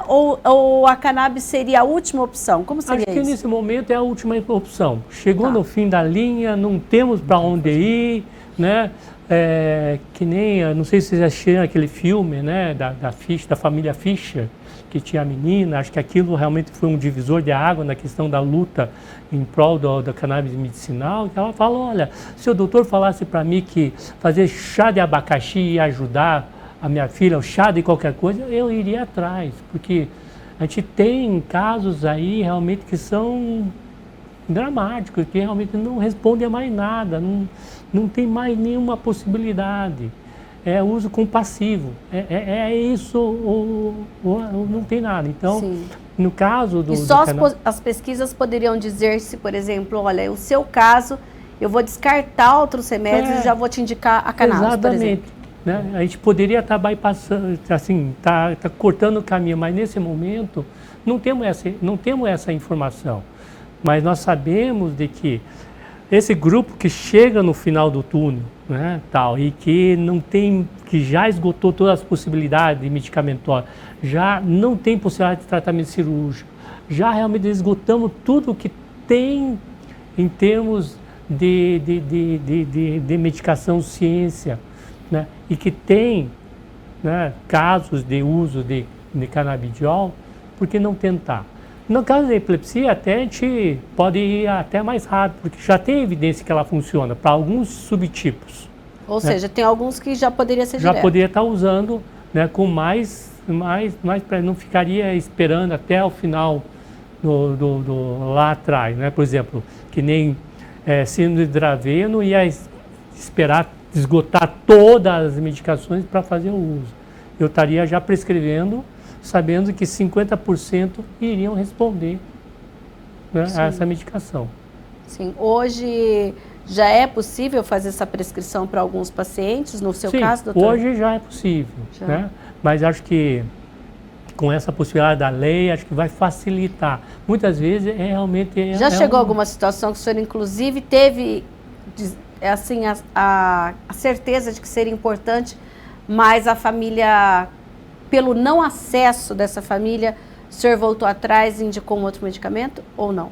ou a cannabis seria a última opção? Como seria isso? Acho que nesse momento é a última opção. Chegou no fim da linha, não temos para onde ir, né? Que nem, não sei se vocês assistiram aquele filme, né, da família Fischer, que tinha a menina. Acho que aquilo realmente foi um divisor de água na questão da luta em prol da cannabis medicinal. Que ela falou, olha, se o doutor falasse para mim que fazer chá de abacaxi ia ajudar a minha filha, o chá de qualquer coisa, eu iria atrás, porque a gente tem casos aí realmente que são dramáticos, que realmente não respondem a mais nada, não tem mais nenhuma possibilidade. É uso compassivo, isso ou não tem nada. Então, sim, no caso do... E só as pesquisas poderiam dizer se, por exemplo, olha, o seu caso, eu vou descartar outros remédios e já vou te indicar a cannabis, exatamente, por exemplo. Né? A gente poderia estar bypassando, assim, tá cortando o caminho, mas nesse momento não temos essa informação. Mas nós sabemos de que esse grupo que chega no final do túnel, né, tal, e que não tem, que já esgotou todas as possibilidades de medicamentório, já não tem possibilidade de tratamento cirúrgico, já realmente esgotamos tudo que tem em termos de medicação, ciência, né, e que tem, né, casos de uso de canabidiol, por que não tentar? No caso da epilepsia, até a gente pode ir até mais rápido, porque já tem evidência que ela funciona para alguns subtipos. Ou seja, tem alguns que já poderia ser direto. Já poderia estar usando, né, com mais não ficaria esperando até o final lá atrás, né? Por exemplo, que nem síndrome de Dravet, eu não ia esperar esgotar todas as medicações para fazer o uso. Eu estaria já prescrevendo, sabendo que 50% iriam responder, né, a essa medicação. Sim, hoje já é possível fazer essa prescrição para alguns pacientes, no seu caso, doutor? Hoje já é possível, né? Mas acho que com essa possibilidade da lei, acho que vai facilitar. Muitas vezes realmente... Já chegou alguma situação que o senhor, inclusive, teve assim, a certeza de que seria importante, mas a família, pelo não acesso dessa família, o senhor voltou atrás e indicou um outro medicamento ou não?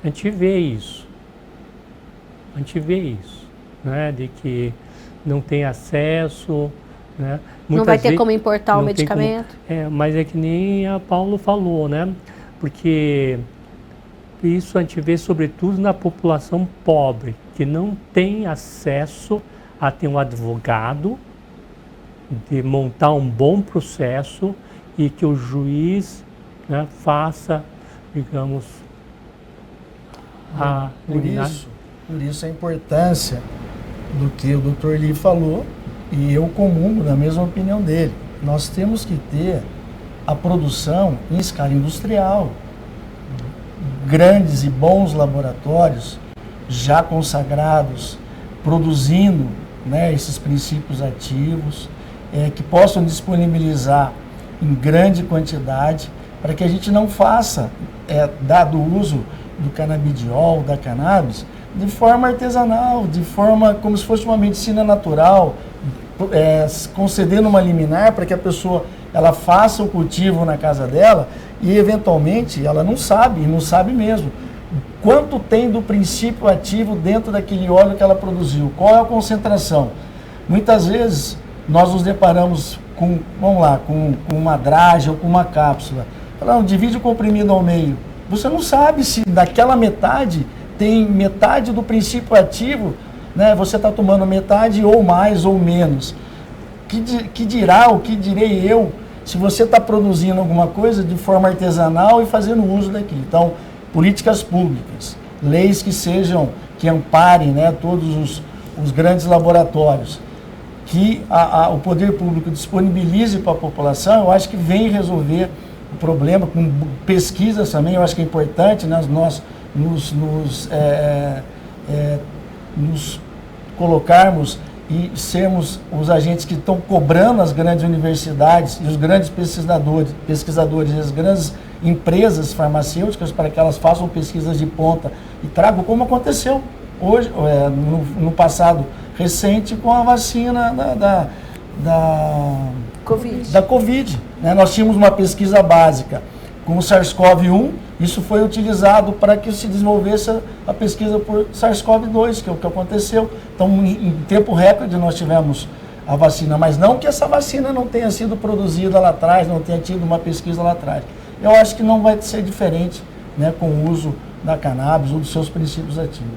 A gente vê isso. Né? De que não tem acesso, né? Não vai ter como importar o medicamento? Mas é que nem a Paulo falou, né? Porque isso a gente vê sobretudo na população pobre, que não tem acesso a ter um advogado, de montar um bom processo e que o juiz, né, faça, digamos, a liminar. Por isso a importância do que o Dr. Lee falou, e eu comungo na mesma opinião dele. Nós temos que ter a produção em escala industrial, grandes e bons laboratórios já consagrados, produzindo, né, esses princípios ativos, que possam disponibilizar em grande quantidade, para que a gente não faça, dado o uso do canabidiol, da cannabis, de forma artesanal, de forma como se fosse uma medicina natural, concedendo uma liminar para que a pessoa ela faça o cultivo na casa dela e eventualmente ela não sabe mesmo quanto tem do princípio ativo dentro daquele óleo que ela produziu, qual é a concentração. Muitas vezes nós nos deparamos com uma dragem ou com uma cápsula. Falando, divide o comprimido ao meio. Você não sabe se daquela metade tem metade do princípio ativo, né? Você está tomando metade ou mais ou menos. Que direi eu, se você está produzindo alguma coisa de forma artesanal e fazendo uso daquilo. Então, políticas públicas, leis que amparem, né, todos os grandes laboratórios, que o poder público disponibilize para a população, eu acho que vem resolver o problema, com pesquisas também, eu acho que é importante, né, nós nos colocarmos e sermos os agentes que estão cobrando as grandes universidades e os grandes pesquisadores e as grandes empresas farmacêuticas para que elas façam pesquisas de ponta e tragam, como aconteceu hoje, no passado recente, com a vacina da Covid. Né? Nós tínhamos uma pesquisa básica com o SARS-CoV-1, isso foi utilizado para que se desenvolvesse a pesquisa por SARS-CoV-2, que é o que aconteceu. Então, em tempo recorde, nós tivemos a vacina, mas não que essa vacina não tenha sido produzida lá atrás, não tenha tido uma pesquisa lá atrás. Eu acho que não vai ser diferente, né, com o uso da cannabis ou dos seus princípios ativos.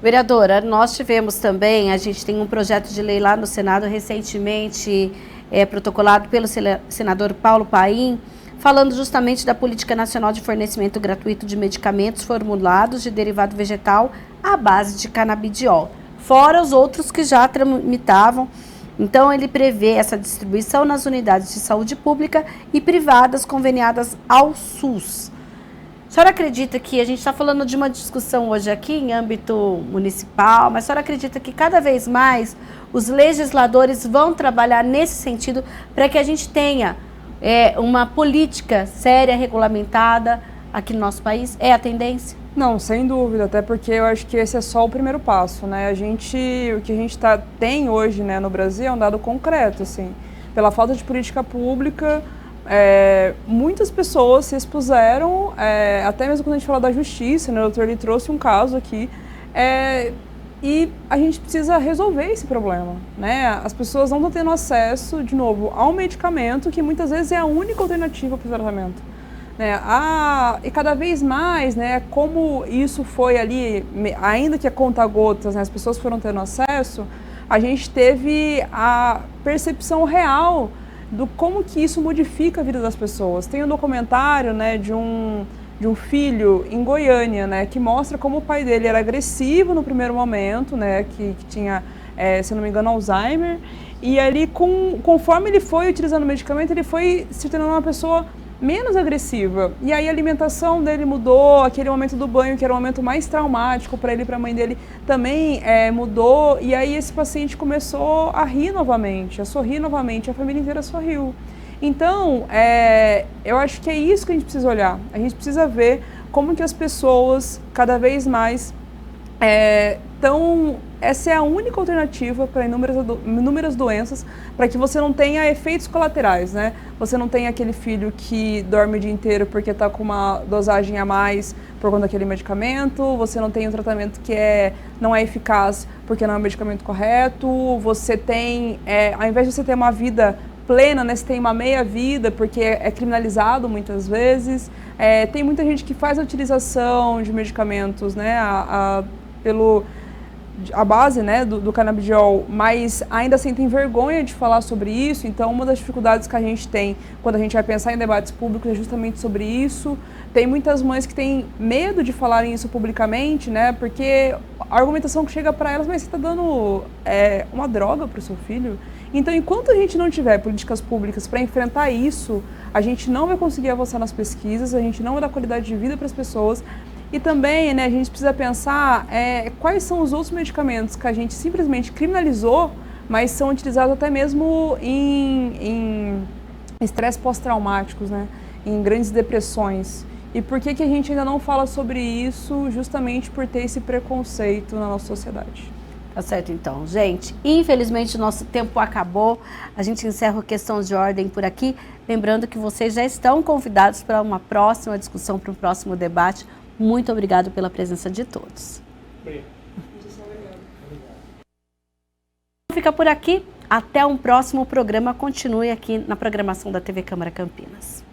Vereadora, nós tivemos também, a gente tem um projeto de lei lá no Senado recentemente protocolado pelo senador Paulo Paim, falando justamente da Política Nacional de Fornecimento Gratuito de Medicamentos Formulados de Derivado Vegetal à base de canabidiol, fora os outros que já tramitavam. Então, ele prevê essa distribuição nas unidades de saúde pública e privadas conveniadas ao SUS. A senhora acredita que a gente está falando de uma discussão hoje aqui em âmbito municipal, mas a senhora acredita que cada vez mais os legisladores vão trabalhar nesse sentido para que a gente tenha uma política séria, regulamentada aqui no nosso país? É a tendência? Não, sem dúvida, até porque eu acho que esse é só o primeiro passo, né? O que a gente tem hoje, né, no Brasil é um dado concreto, assim, pela falta de política pública, muitas pessoas se expuseram, até mesmo quando a gente fala da justiça, né, o doutor Lee trouxe um caso aqui, e a gente precisa resolver esse problema, né? As pessoas não estão tendo acesso, de novo, ao medicamento, que muitas vezes é a única alternativa para o tratamento. Né? E cada vez mais, né, como isso foi ali, ainda que a conta-gotas, né, as pessoas foram tendo acesso, a gente teve a percepção real do como que isso modifica a vida das pessoas. Tem um documentário, né, de um filho em Goiânia, né, que mostra como o pai dele era agressivo no primeiro momento, né, que tinha, se não me engano, Alzheimer, e ali, conforme ele foi utilizando o medicamento, ele foi se tornando uma pessoa menos agressiva. E aí a alimentação dele mudou, aquele momento do banho, que era o momento mais traumático para ele e para a mãe dele, também mudou. E aí esse paciente começou a rir novamente, a sorrir novamente, a família inteira sorriu. Então, eu acho que é isso que a gente precisa olhar. A gente precisa ver como que as pessoas, cada vez mais, essa é a única alternativa para inúmeras doenças, para que você não tenha efeitos colaterais, né? Você não tenha aquele filho que dorme o dia inteiro porque está com uma dosagem a mais por conta daquele medicamento, você não tem um tratamento que não é eficaz porque não é o medicamento correto, você tem, ao invés de você ter uma vida plena, né, você tem uma meia-vida, porque é criminalizado muitas vezes. Tem muita gente que faz a utilização de medicamentos, né, a base, né, do canabidiol, mas ainda assim tem vergonha de falar sobre isso. Então, uma das dificuldades que a gente tem quando a gente vai pensar em debates públicos é justamente sobre isso. Tem muitas mães que têm medo de falarem isso publicamente, né, porque a argumentação que chega para elas, mas você está dando uma droga para o seu filho. Então, enquanto a gente não tiver políticas públicas para enfrentar isso, a gente não vai conseguir avançar nas pesquisas, a gente não vai dar qualidade de vida para as pessoas. E também, né, a gente precisa pensar quais são os outros medicamentos que a gente simplesmente criminalizou, mas são utilizados até mesmo em estresse pós-traumáticos, né, em grandes depressões. E por que a gente ainda não fala sobre isso? Justamente por ter esse preconceito na nossa sociedade. Tá certo, então. Gente, infelizmente o nosso tempo acabou. A gente encerra a questão de ordem por aqui. Lembrando que vocês já estão convidados para uma próxima discussão, para um próximo debate. Muito obrigado pela presença de todos. Obrigado. Fica por aqui. Até um próximo programa. Continue aqui na programação da TV Câmara Campinas.